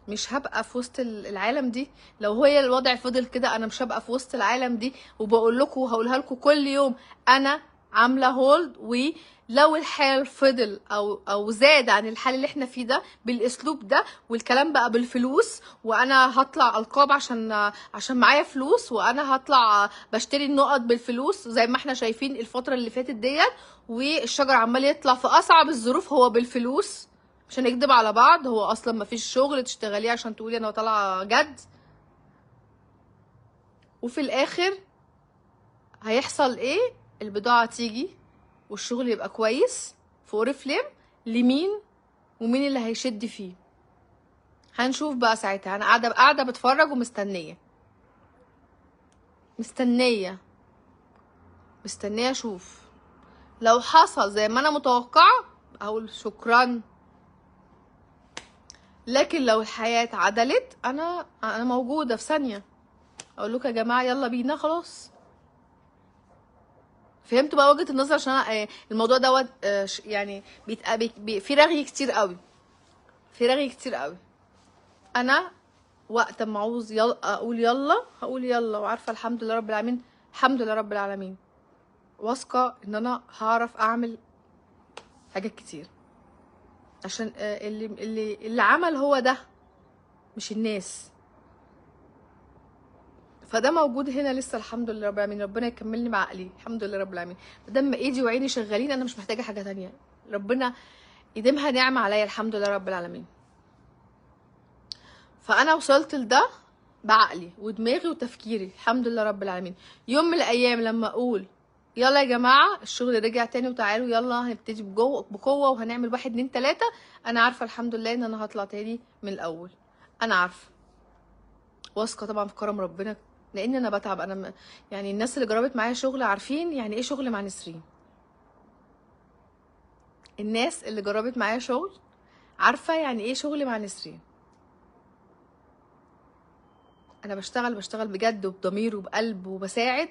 S1: مش هبقى في وسط العالم دي. لو هي الوضع فضل كده انا مش هبقى في وسط العالم دي. وبقول لكم وهقولها لكم كل يوم، انا عامله هولد. ولو الحال فضل او زاد عن الحال اللي احنا فيه ده بالاسلوب ده، والكلام بقى بالفلوس، وانا هطلع القاب عشان معايا فلوس، وانا هطلع بشتري النقط بالفلوس زي ما احنا شايفين الفتره اللي فاتت ديت، والشجر عمال يطلع في اصعب الظروف هو بالفلوس. مش هنكدب على بعض، هو اصلا مفيش شغل تشتغليه عشان تقولي انا طالعه جد. وفي الاخر هيحصل ايه؟ البضاعه تيجي والشغل يبقى كويس في اوريفليم. لمين ومين اللي هيشد فيه؟ هنشوف بقى ساعتها. انا قاعده بتفرج ومستنيه، مستنيه مستنيه اشوف. لو حصل زي ما انا متوقعه اقول شكرا. لكن لو الحياه اتعدلت انا موجوده في ثانيه اقول لكم يا جماعه يلا بينا خلاص. فهمتوا بقى وجهة النظر؟ عشان انا الموضوع دوت يعني في رغي كتير قوي، في رغي كتير قوي. انا وقت ما عاوز اقول يلا هقول يلا، وعارفه الحمد لله رب العالمين، الحمد لله رب العالمين واثقه ان انا هعرف اعمل حاجات كتير. عشان اللي عمل هو ده مش الناس. فده موجود هنا لسه الحمد لله رب العالمين. ربنا يكملني بعقلي الحمد لله رب العالمين. مادام ايدي وعيني شغالين انا مش محتاجه حاجه تانية. ربنا يديمها نعمه عليا الحمد لله رب العالمين. فانا وصلت لده بعقلي ودماغي وتفكيري الحمد لله رب العالمين. يوم من الايام لما اقول يلا يا جماعه الشغل رجع تاني وتعالوا يلا هنبتدي بقوه وهنعمل 1 2 3، انا عارفه الحمد لله ان انا هطلع تاني من الاول. انا عارفه واثقه طبعا في كرم ربنا، لان انا بتعب. يعني الناس اللي جربت معايا شغل عارفين يعني ايه شغل مع نسرين. الناس اللي جربت معايا شغل عارفه يعني ايه شغل مع نسرين. انا بشتغل بجد وبضمير وبقلب وبساعد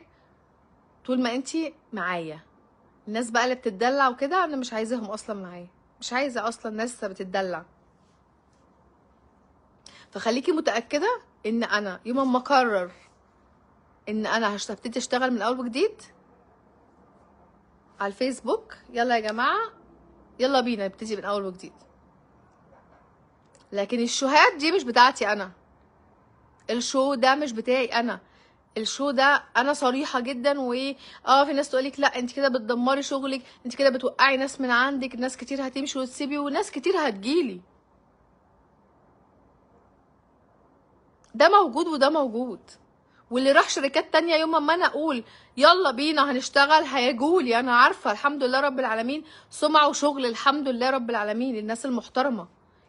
S1: طول ما انتي معايا. الناس بقى اللي بتتدلع وكده انا مش عايزاهم اصلا معايا، مش عايزه اصلا ناس بتتدلع. فخليكي متاكده ان انا يوم ما اقرر ان انا هبتدي اشتغل من اول وجديد على الفيسبوك، يلا يا جماعه يلا بينا نبتدي من اول وجديد. لكن الشوهات دي مش بتاعتي انا، الشو ده مش بتاعي انا. الشو ده انا صريحه جدا. في ناس تقولك لا انت كده بتدمري شغلك، انت كده بتوقعي ناس من عندك، ناس كتير هتمشي وتسيبي وناس كتير هتجيلي. ده موجود وده موجود. واللي راح شركات تانية يوم ما انا اقول يلا بينا هنشتغل هيجولي. انا عارفه الحمد لله رب العالمين سمعه وشغل، الحمد لله رب العالمين. الناس المحترمه،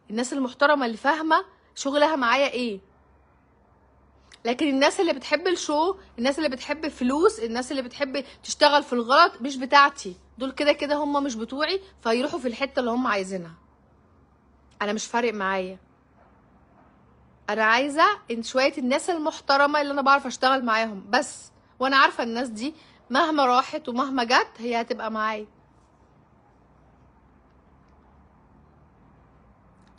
S1: الناس المحترمه اللي فاهمه شغلها معايا ايه. لكن الناس اللي بتحب الشو، الناس اللي بتحب الفلوس، الناس اللي بتحب تشتغل في الغلط مش بتاعتي. دول كده كده هم مش بتوعي، فيروحوا في الحته اللي هم عايزينها. انا مش فارق معايا. انا عايزه ان شويه الناس المحترمه اللي انا بعرف اشتغل معاهم بس، وانا عارفه الناس دي مهما راحت ومهما جت هي هتبقى معايا.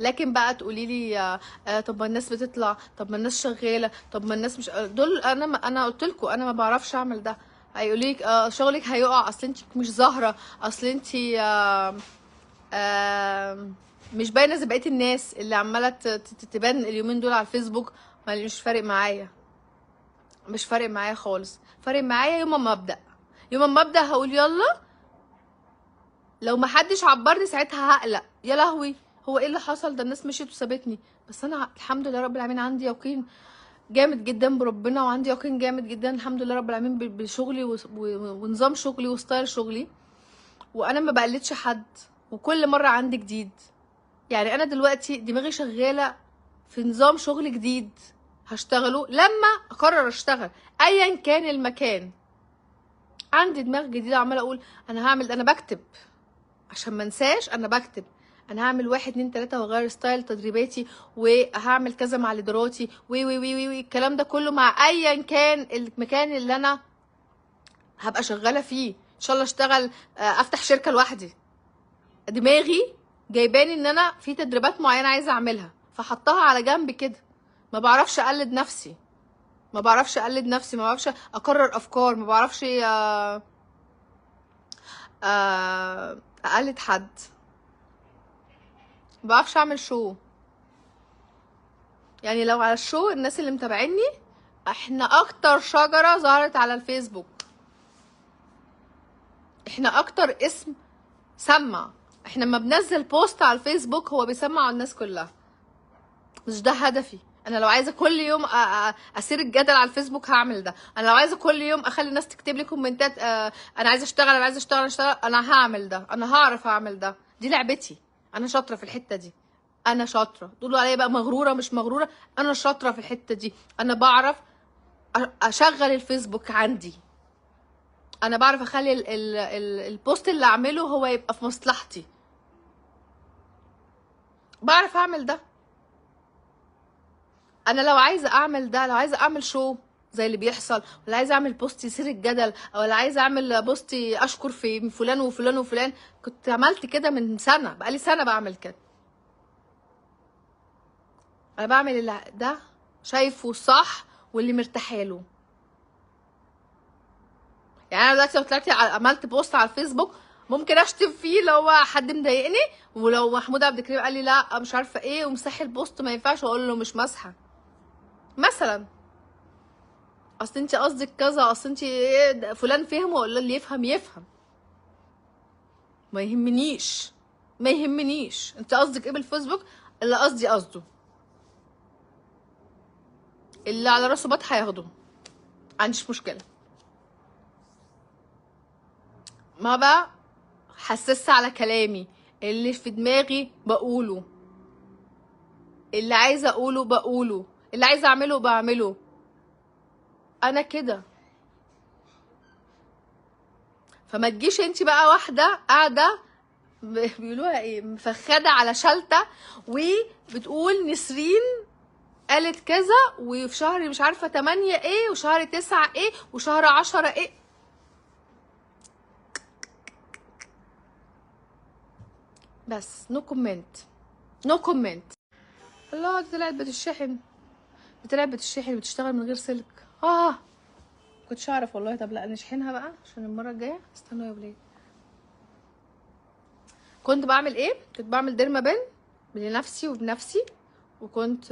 S1: لكن بقى تقولي لي طب ما الناس بتطلع، طب ما الناس شغاله، طب ما الناس مش دول. انا قلت لكم انا ما بعرفش اعمل ده. هيقولوا لك شغلك هيقع، اصل انت مش ظاهره، اصل انت آه مش باينه زي بقيه الناس اللي عماله تبان اليومين دول على الفيسبوك. مش فارق معايا، مش فارق معايا خالص. فارق معايا يوم ما ابدا، يوم ما ابدا هقول يلا. لو ما حدش عبرني ساعتها هقلق، يا لهوي هو ايه اللي حصل، ده الناس مشيت وسابتني. بس انا الحمد لله رب العالمين عندي يقين جامد جدا بربنا، وعندي يقين جامد جدا الحمد لله رب العالمين بشغلي ونظام شغلي وستايل شغلي. وانا ما بقلدش حد، وكل مره عندي جديد. يعني انا دلوقتي دماغي شغاله في نظام شغل جديد هشتغله لما اقرر اشتغل ايا كان المكان. عندي دماغ جديده عماله اقول انا هعمل، انا بكتب عشان ما انساش، انا بكتب انا هعمل واحد اتنين تلاته واغير ستايل تدريباتي، وهعمل كذا مع ليدراتي وي الكلام ده كله مع ايا كان المكان اللي انا هبقى شغاله فيه. ان شاء الله اشتغل افتح شركه لوحدي، دماغي جايباني ان انا في تدريبات معينه عايزه اعملها فحطها على جنب كده. ما بعرفش اقلد نفسي، ما بعرفش اقلد نفسي، ما بعرفش اقرر افكار، ما بعرفش اقلد حد، ما بعرفش اعمل شو. يعني لو على الشو الناس اللي متابعيني، احنا اكتر شجره ظهرت على الفيسبوك، احنا اكتر اسم سمع. احنا لما بنزل بوست على الفيسبوك هو بيسمع على الناس كلها. مش ده هدفي. انا لو عايزه كل يوم اسير الجدل على الفيسبوك هعمل ده. انا لو عايزه كل يوم اخلي الناس تكتب لي كومنتات انا عايزه اشتغل، انا عايزه اشتغل انا هعمل ده، انا هعرف اعمل ده. دي لعبتي، انا شاطره في الحته دي. انا شاطره، تقولوا عليا بقى مغروره مش مغروره، انا شاطره في الحته دي. انا بعرف اشغل الفيسبوك عندي، انا بعرف اخلي البوست اللي اعمله هو يبقى في مصلحتي، بعرف اعمل ده. انا لو عايزه اعمل ده، لو عايزه اعمل شو زي اللي بيحصل، ولا عايزه اعمل بوست يثير الجدل، او ولا عايزه اعمل بوست اشكر في فلان وفلان وفلان، كنت عملت كده من سنه، بقالي سنه بعمل كده. انا بعمل اللي ده شايفه صح واللي مرتاحه له. يعني انا دلوقتي لو طلعت عملت بوست على الفيسبوك ممكن اشتم فيه لو هو حد مضايقني، ولو محمود عبد الكريم قال لي لا مش عارفه ايه ومسحي البوست ما ينفعش، اقول له مش مسحه مثلا، اصل انت قصدك كذا، اصل انت إيه فلان فهم، ولا اللي يفهم يفهم. ما يهمنيش، ما يهمنيش انت قصدك ايه بالفيسبوك، اللي قصدي قصده، اللي على راسه بط هياخده، ما عنديش مشكله. ما بقى حسست على كلامي، اللي في دماغي بقوله، اللي عايزه اقوله بقوله، اللي عايزه اعمله بعمله. انا كده. فما تجيش انت بقى واحده قاعده بيقولوها ايه، مفخده على شلته، وبتقول نسرين قالت كذا، وفي شهر مش عارفه 8 ايه، وشهر 9 ايه، وشهر 10 ايه. بس نو كومنت، نو كومنت. الله دي طلعت بتشحن، طلعت بتشحن بتشتغل من غير سلك. كنتش اعرف والله. طب لا نشحنها بقى عشان المره الجايه. استنوا يا ولاد، كنت بعمل ايه، كنت بعمل ديرما لنفسي وبنفسي، وكنت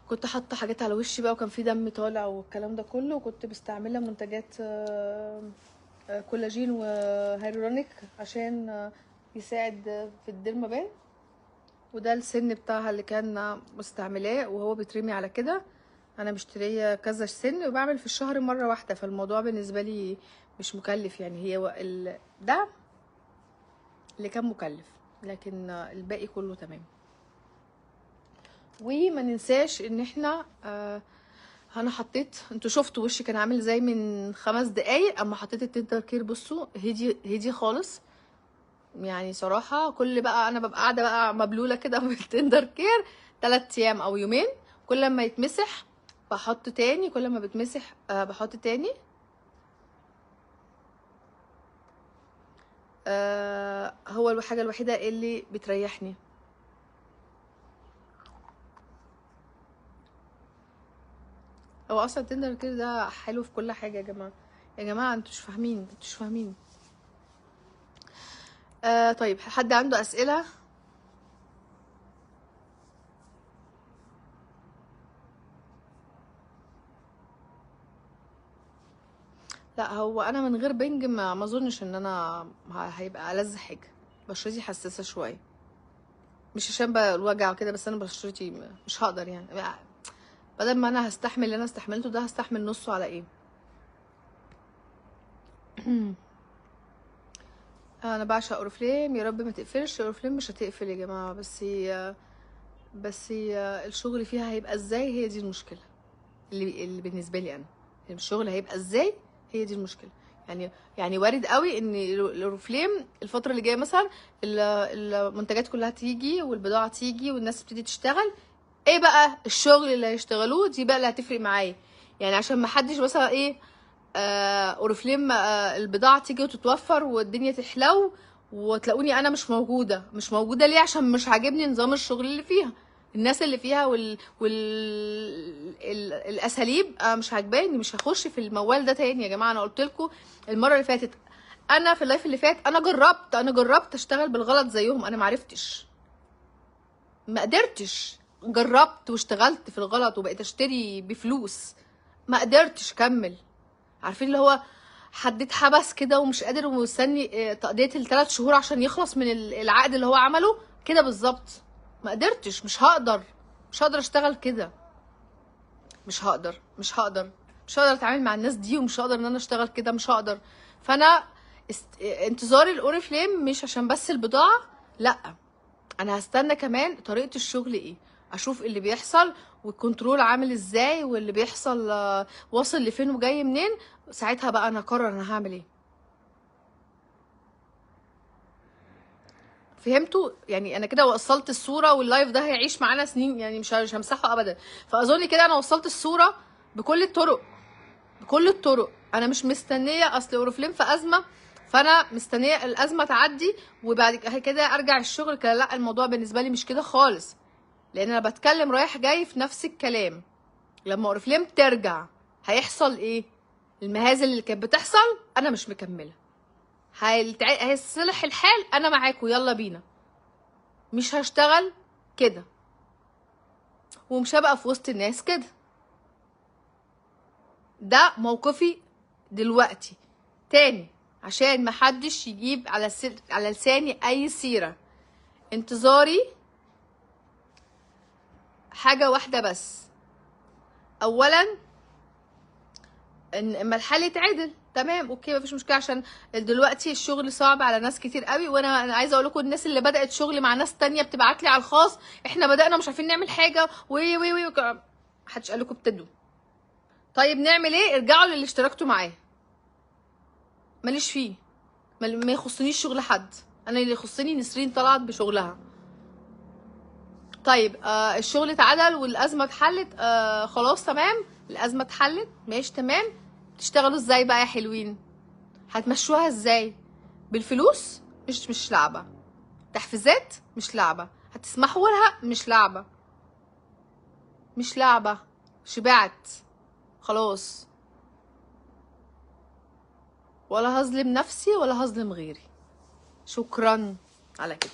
S1: كنت حاطه حاجات على وشي بقى، وكان في دم طالع والكلام ده كله، وكنت بستعملها منتجات كولاجين وهيرونيك عشان يساعد في الديرما. وده السن بتاعها اللي كان مستعملاه وهو بيترمي على كده. انا مشتريه كذا سن وبعمل في الشهر مره واحده، فالموضوع بالنسبه لي مش مكلف يعني. ده اللي كان مكلف، لكن الباقي كله تمام. وما ننساش ان احنا انا حطيت، انتوا شفتوا وشي كان عامل ازاي من 5 دقايق اما حطيت التندر كير. بصوا هدي هدي خالص يعني صراحه. كل بقى انا ببقى قاعده بقى مبلوله كده بالتندر كير 3 ايام او يومين، كل ما يتمسح بحط تاني، كل ما بتمسح بحط تاني. هو الحاجه الوحيده اللي بتريحني. هو اصلا التندر كير ده حلو في كل حاجه يا جماعه. يا جماعه انتوا مش فاهمين، انتوا مش فاهمين. طيب حد عنده اسئله؟ لا هو انا من غير بنج ما اظنش ان انا هيبقى ألذ حاجه. بشرتي حساسه شويه، مش عشان بقى الوجع وكده، بس انا بشرتي مش هقدر يعني. بدل ما انا هستحمل اللي انا استحملته ده، هستحمل نصه على ايه؟ انا بعشق اورفليم، يا رب ما تقفلش. اورفليم مش هتقفل يا جماعه، بس هي الشغل فيها هيبقى ازاي، هي دي المشكله اللي بالنسبه لي انا. الشغل هيبقى ازاي، هي دي المشكله. يعني وارد قوي ان الاورفليم الفتره اللي جايه مثلا المنتجات كلها تيجي والبضاعه تيجي والناس تبتدي تشتغل. ايه بقى الشغل اللي هيشتغلوه دي بقى اللي هتفرق معايا. يعني عشان ما حدش مثلا ايه، اورفليم البضاعه تيجي وتتوفر والدنيا تحلو وتلاقوني انا مش موجوده ليه؟ عشان مش عاجبني نظام الشغل اللي فيها، الناس اللي فيها الاساليب مش عاجباني. مش هخش في الموال ده تاني يا جماعه. انا قلت لكم المره اللي فاتت، انا في اللايف اللي فات، انا جربت اشتغل بالغلط زيهم، انا معرفتش، ما قدرتش. جربت واشتغلت في الغلط وبقيت اشتري بفلوس، ما قدرتش اكمل. عارفين اللي هو حد اتحبس كده ومش قادر ومستني تقضية ال3 شهور عشان يخلص من العقد اللي هو عمله كده بالظبط. ما قدرتش، مش هقدر اشتغل كده. مش هقدر اتعامل مع الناس دي، ومش هقدر ان انا اشتغل كده، مش هقدر. فانا انتظاري الاوريفليم مش عشان بس البضاعة، لا، انا هستنى كمان طريقة الشغل ايه، اشوف اللي بيحصل والكنترول عامل ازاي، واللي بيحصل واصل لفين وجاي منين. ساعتها بقى انا اقرر انا هعمل ايه. فهمتوا؟ يعني انا كده وصلت الصورة، واللايف ده هيعيش معانا سنين يعني، مش همسحه ابدا. فاظن كده انا وصلت الصورة بكل الطرق، بكل الطرق. انا مش مستنية اصل اورفليم في ازمة فانا مستنية الازمة تعدي وبعد كده ارجع الشغل كده. لا، الموضوع بالنسبة لي مش كده خالص، لان انا بتكلم رايح جاي في نفس الكلام. لما اورفليم ترجع هيحصل ايه؟ المهازل اللي كانت بتحصل انا مش مكمله. هيصلح الحال، انا معاكم، يلا بينا. مش هشتغل كده، ومش هبقى في وسط الناس كده. ده موقفي دلوقتي. تاني، عشان محدش يجيب على لساني اي سيره. انتظاري حاجه واحده بس، اولا ان اما الحال يتعدل تمام اوكي مفيش مشكله، عشان دلوقتي الشغل صعب على ناس كتير قوي. وانا عايزه اقول لكم الناس اللي بدات شغل مع ناس تانية بتبعت لي على الخاص، احنا بدانا مش عارفين نعمل حاجه وي محدش قال لكم ابتدوا. طيب نعمل ايه؟ ارجعوا للي اشتركتوا معاه، ماليش فيه، ما يخصنيش شغل حد. انا اللي يخصني نسرين طلعت بشغلها. طيب الشغل اتعدل والازمه اتحلت، خلاص تمام، الازمه اتحلت ماشي تمام. تشتغلوا ازاي بقى يا حلوين؟ هتمشوها ازاي؟ بالفلوس؟ مش لعبه. تحفيزات؟ مش لعبه. هتسمحوا لها؟ مش لعبه. شبعت خلاص. ولا هظلم نفسي ولا هظلم غيري. شكرا على كده.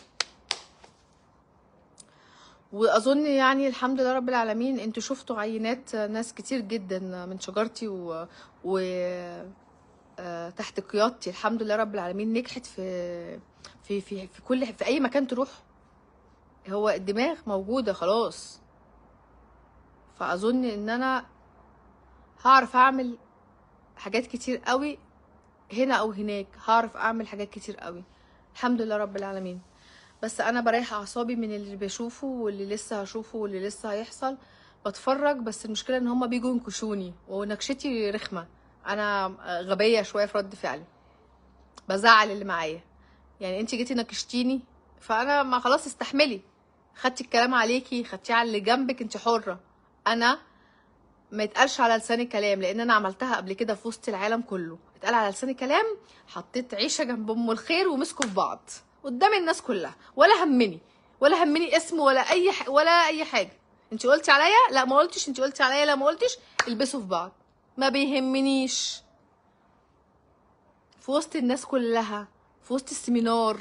S1: واظن يعني الحمد لله رب العالمين انتوا شفتوا عينات ناس كتير جدا من شجرتي و... تحت قيادتي. الحمد لله رب العالمين نجحت في اي مكان تروح. هو الدماغ موجوده خلاص. فاظن ان انا هعرف اعمل حاجات كتير قوي هنا او هناك، هعرف اعمل حاجات كتير قوي الحمد لله رب العالمين. بس انا بريح اعصابي من اللي بشوفه واللي لسه هشوفه واللي لسه هيحصل. بتفرج، بس المشكله ان هما بيجوا ينكشوني ونكشتي رخمه. انا غبيه شويه في رد فعلي، بزعل اللي معايا. يعني انت جيتي نكشتيني، فانا ما خلاص استحملي. خدتي الكلام عليكي، خدتيه على اللي جنبك، انت حره. انا ما يتقالش على لساني كلام، لان انا عملتها قبل كده في وسط العالم كله. اتقال على لساني كلام، حطيت عيشه جنب ام الخير ومسكوا في بعض قدام الناس كلها، ولا همني، ولا همني اسم ولا ولا اي حاجه. انت قلتي عليا، لا ما قلتش. انت قلتي عليا، لا ما قلتش. البسوا في بعض، ما بيهمنيش. في وسط الناس كلها، في وسط السيمينار،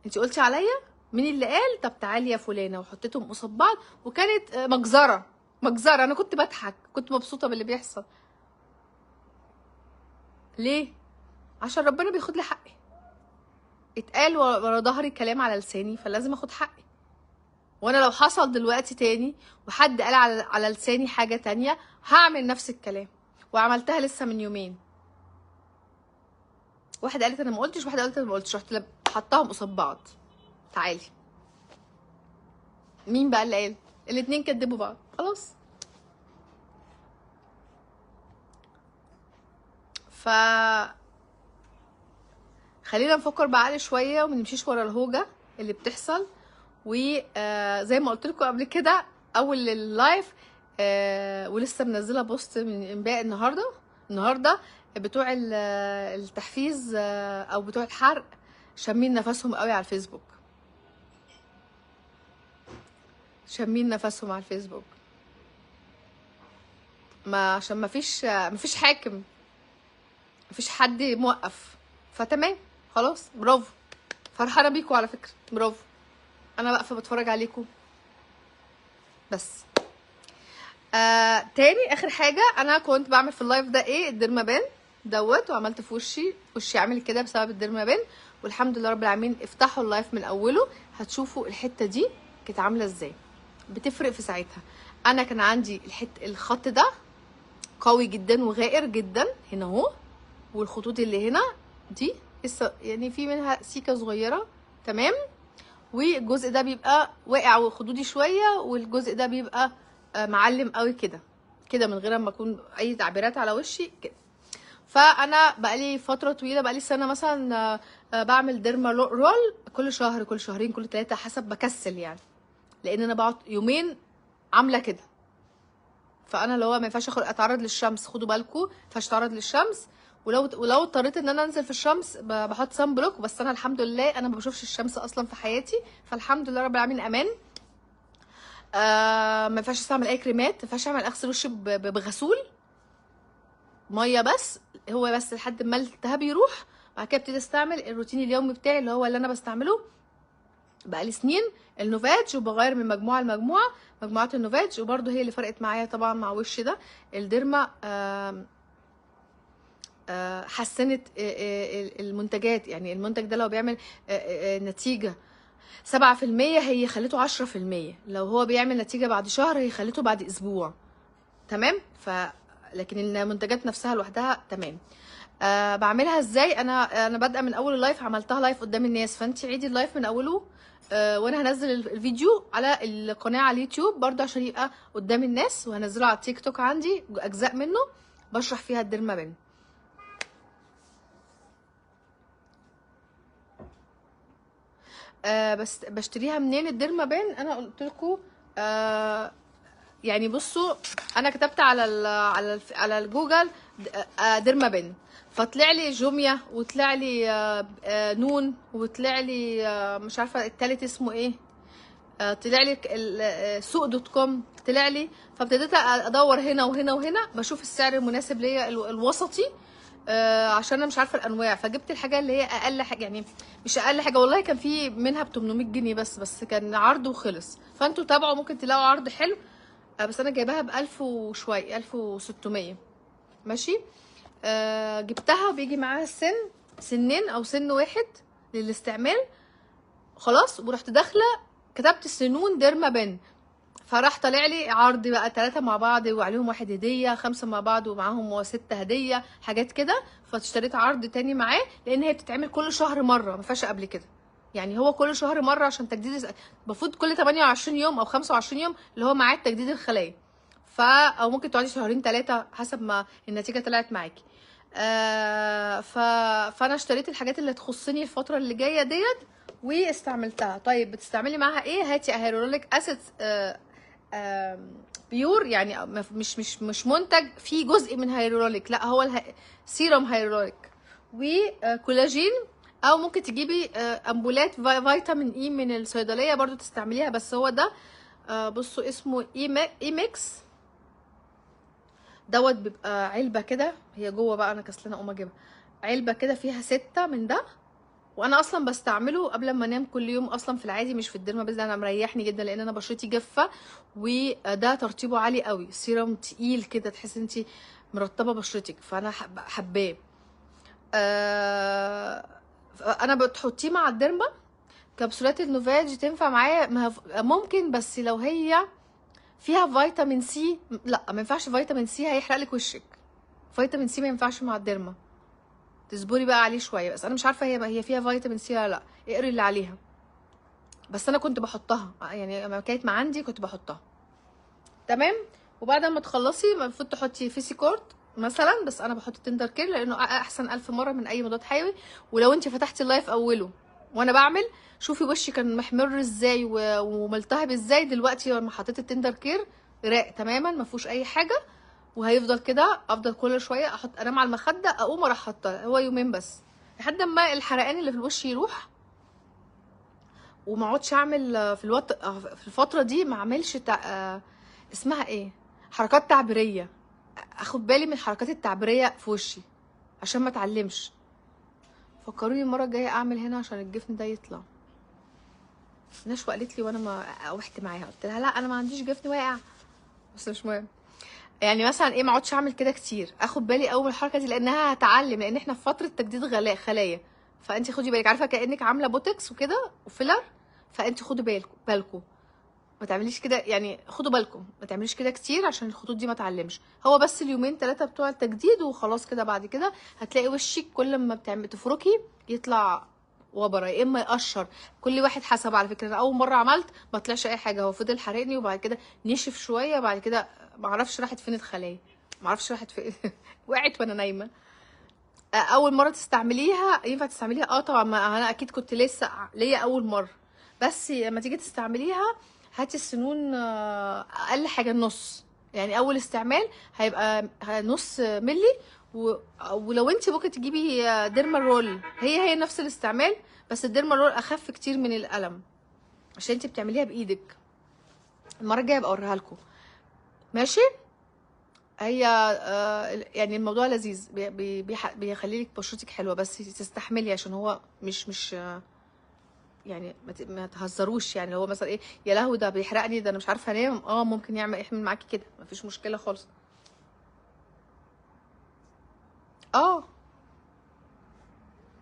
S1: انت قلتي عليا. مين اللي قال؟ طب تعالي يا فلانه، وحطيتهم قصاد بعض، وكانت مجزره مجزره. انا كنت بضحك، كنت مبسوطه باللي بيحصل. ليه؟ عشان ربنا بياخد لي حقي. اتقال ورا ظهري كلام على لساني، فلازم اخد حقي. وانا لو حصل دلوقتي تاني وحد قال على لساني حاجه تانية، هعمل نفس الكلام. وعملتها لسه من يومين. واحده قالت انا ما قلتش، واحده قالت انا ما قلتش، رحت حطاهم قصاد بعض. تعالي، مين بقى اللي قال؟ الاتنين كدبوا بعض، خلاص. ف خلينا نفكر بعقل شويه وما نمشيش ورا الهوجه اللي بتحصل. وزي ما قلت لكم قبل كده اول اللايف، ولسه منزله بوست من امبارح النهارده بتوع التحفيز او بتوع الحرق شامين نفسهم قوي على الفيسبوك. شامين نفسهم على الفيسبوك، ما عشان ما فيش حاكم، ما فيش حد موقف. فتمام، خلاص، برافو. فرحانه بيكم على فكره، برافو. انا واقفه بتفرج عليكم بس. تاني اخر حاجه، انا كنت بعمل في اللايف ده ايه؟ الديرمابان دوت، وعملت في وشي عامل كده بسبب الديرمابان. والحمد لله رب العالمين. افتحوا اللايف من اوله هتشوفوا الحته دي كانت عامله ازاي. بتفرق في ساعتها. انا كان عندي الخط ده قوي جدا وغائر جدا هنا اهو، والخطوط اللي هنا دي لسه يعني في منها سيكه صغيره، تمام. والجزء ده بيبقى واقع وخدودي شويه، والجزء ده بيبقى معلم قوي كده كده، من غير ما اكون اي تعبيرات على وشي كده. فانا بقالي فتره طويله، بقالي سنه مثلا بعمل ديرما رول كل شهر، كل شهرين، كل 3 حسب، بكسل يعني، لان انا بقعد يومين عامله كده. فانا اللي هو ما ينفعش اتعرض للشمس، خدوا بالكم ما ينفعش اتعرض للشمس. ولو اضطريت ان انا انزل في الشمس بحط سان بلوك. بس انا الحمد لله انا ما بشوفش الشمس اصلا في حياتي، فالحمد لله رب العالمين امان. ما ينفعش استعمل اي كريمات، ما ينفعش اغسل وشي بغسول ميه بس، هو بس لحد ما الالتهاب يروح. بعد كده ابتدي استعمل الروتين اليومي بتاعي اللي هو اللي انا بستعمله بقالي سنين، النوفاج. وبغير من مجموعه لمجموعه، مجموعات النوفاج. وبرده هي اللي فرقت معايا طبعا مع وشي ده. الديرما حسنت المنتجات. يعني المنتج ده لو بيعمل نتيجه 7%، هي خليته 10%. لو هو بيعمل نتيجه بعد شهر، هي خليته بعد اسبوع، تمام. لكن المنتجات نفسها لوحدها تمام. بعملها ازاي؟ انا بادئه من اول اللايف، عملتها لايف قدام الناس، فانت عيدي اللايف من اوله. وانا هنزل الفيديو على القناه على اليوتيوب برضه عشان يبقى قدام الناس، وهنزله على التيك توك عندي اجزاء منه بشرح فيها الديرمابان. بس بشتريها منين الديرمابان؟ انا قلت لكم يعني بصوا، انا كتبت على الجوجل ديرمابان، فطلع لي جوميا، وطلع لي نون، وطلع لي مش عارفه التالت اسمه ايه، طلع لي سوق دوت كوم، طلع لي. فابتديت ادور هنا وهنا وهنا، بشوف السعر المناسب ليا الوسطي، عشان انا مش عارفه الانواع. فجبت الحاجه اللي هي اقل حاجه، يعني مش اقل حاجه والله، كان في منها ب 800 جنيه بس كان عرض وخلص. فانتوا تابعوا، ممكن تلاقوا عرض حلو. بس انا جايباها ب 1000 وشويه، 1600 ماشي. جبتها وبيجي معاها سنين او سن واحد للاستعمال، خلاص. ورحت داخله كتبت سنون ديرما بن، فراح طالع لي عرض بقى 3 مع بعض وعليهم 1 هديه، 5 مع بعض ومعاهم 6 هديه، حاجات كده. فاشتريت عرض تاني معاه، لان هي بتتعمل كل شهر مره، ما فيهاش قبل كده. يعني هو كل شهر مره عشان تجديد، المفروض كل 28 يوم او 25 يوم اللي هو ميعاد تجديد الخلايا. او ممكن تقعدي شهرين 3 حسب ما النتيجه طلعت معاكي. فانا اشتريت الحاجات اللي تخصني الفتره اللي جايه ديت واستعملتها. طيب بتستعملي معاها ايه؟ هاتي هيروليك اسيد بيور، يعني مش منتج فيه جزء من هيروليك، لا هو سيرم هيروليك وكولاجين. او ممكن تجيبي امبولات فيتامين اي من الصيدليه برضو تستعمليها، بس هو ده بصوا اسمه اي ميكس دوت. بيبقى علبه كده، هي جوه بقى انا كسلانه اقوم اجيبها، علبه كده فيها 6 من ده. وانا اصلا بستعمله قبل ما انام كل يوم اصلا في العادي، مش في الديرما بس، انا مريحني جدا لان انا بشرتي جافه، وده ترطيبه عالي قوي، سيرم تقيل كده تحس انت مرطبه بشرتك، فانا حباه. انا بتحطيه مع الديرما. كبسولات النوفاج تنفع معايا ممكن، بس لو هي فيها فيتامين سي لا، ما ينفعش. فيتامين سي هيحرق لك وشك، فيتامين سي ما ينفعش مع الديرما. تصبري بقى عليه شويه، بس انا مش عارفه هي فيها فيتامين سي ولا لا، اقري اللي عليها. بس انا كنت بحطها، يعني لما كانت مع عندي كنت بحطها. تمام. وبعد ما تخلصي المفروض تحطي فيسيكورد مثلا، بس انا بحط تندر كير لانه احسن 1000 مره من اي مضاد حيوي. ولو انت فتحتي اللايف اوله وانا بعمل، شوفي وشي كان محمر ازاي وملتهب ازاي. دلوقتي لما حطيت التندر كير راق تماما، ما فيهوش اي حاجه. وهيفضل كده، افضل كل شويه احط، انام على المخده اقوم اروح حاطه، هو يومين بس لحد ما الحرقان اللي في الوش يروح. وما اقعدش اعمل في الفتره دي ما اعملش اسمها ايه، حركات تعبيريه. اخد بالي من الحركات التعبيريه في وشي عشان ما اتعلمش. فكروني المره الجايه اعمل هنا عشان الجفن ده يطلع. نشوى قالت لي وانا ما اوحت معاها، قلت لها لا انا ما عنديش جفن واقع، بس مش مهم. يعني مثلا ايه، ما اقعدش اعمل كده كتير، اخد بالي اول من الحركه دي لانها هتعلم، لان احنا في فتره تجديد خلايا. فانت خدي بالك، عارفه كانك عامله بوتكس وكده وفيلر، فانت خدوا بالكم ما تعمليش كده، يعني خدوا بالكم ما تعمليش كده كتير عشان الخطوط دي ما تعلمش. هو بس اليومين 3 بتوع التجديد وخلاص كده، بعد كده هتلاقي وشك كل ما تفركي يطلع وبره، يا اما يقشر. كل واحد حسب على فكره. انا اول مره عملت ما طلعش اي حاجه، هو فضل حرقني وبعد كده نشف شويه، بعد كده ما اعرفش راحت فين الخلايا، ما اعرفش راحت فين وقعت وانا نايمه. اول مره تستعمليها ينفع تستعمليها طبعا، ما انا اكيد كنت لسه ليا اول مره. بس لما تيجي تستعمليها هاتي السنون اقل حاجه النص، يعني اول استعمال هيبقى نص ملي. ولو انت ممكن تجيبي ديرما رول، هي نفس الاستعمال، بس الديرما رول اخف كتير من القلم عشان انت بتعمليها بايدك. المره الجايه ابقى اوريها لكم. ماشي. هي يعني الموضوع لذيذ، بيخلي لك بشرتك حلوه، بس تستحملي عشان هو مش يعني ما تهزروش. يعني هو مثلا ايه، يا لهوي ده بيحرقني، ده انا مش عارفه انام، ممكن يحمل معاكي كده، مفيش مشكله خالص. اه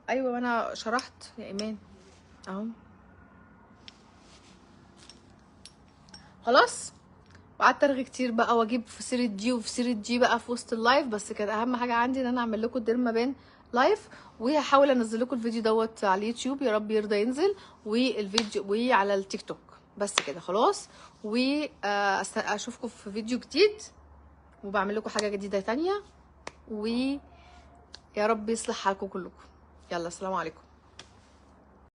S1: ايوه انا شرحت يا ايمان اهو. خلاص. وقعدت ارغي كتير بقى واجيب في سيره دي وفي سيره دي بقى في وسط اللايف، بس كانت اهم حاجه عندي ان انا اعمل لكم الديرما بان لايف. وهحاول انزل لكم الفيديو دوت على اليوتيوب، يا رب يرضى ينزل، والفيديو وعلى التيك توك. بس كده خلاص. واشوفكم في فيديو جديد، وبعمل لكم حاجه جديده تانية، ويا رب يصلح حالكم كلكم. يلا، السلام عليكم.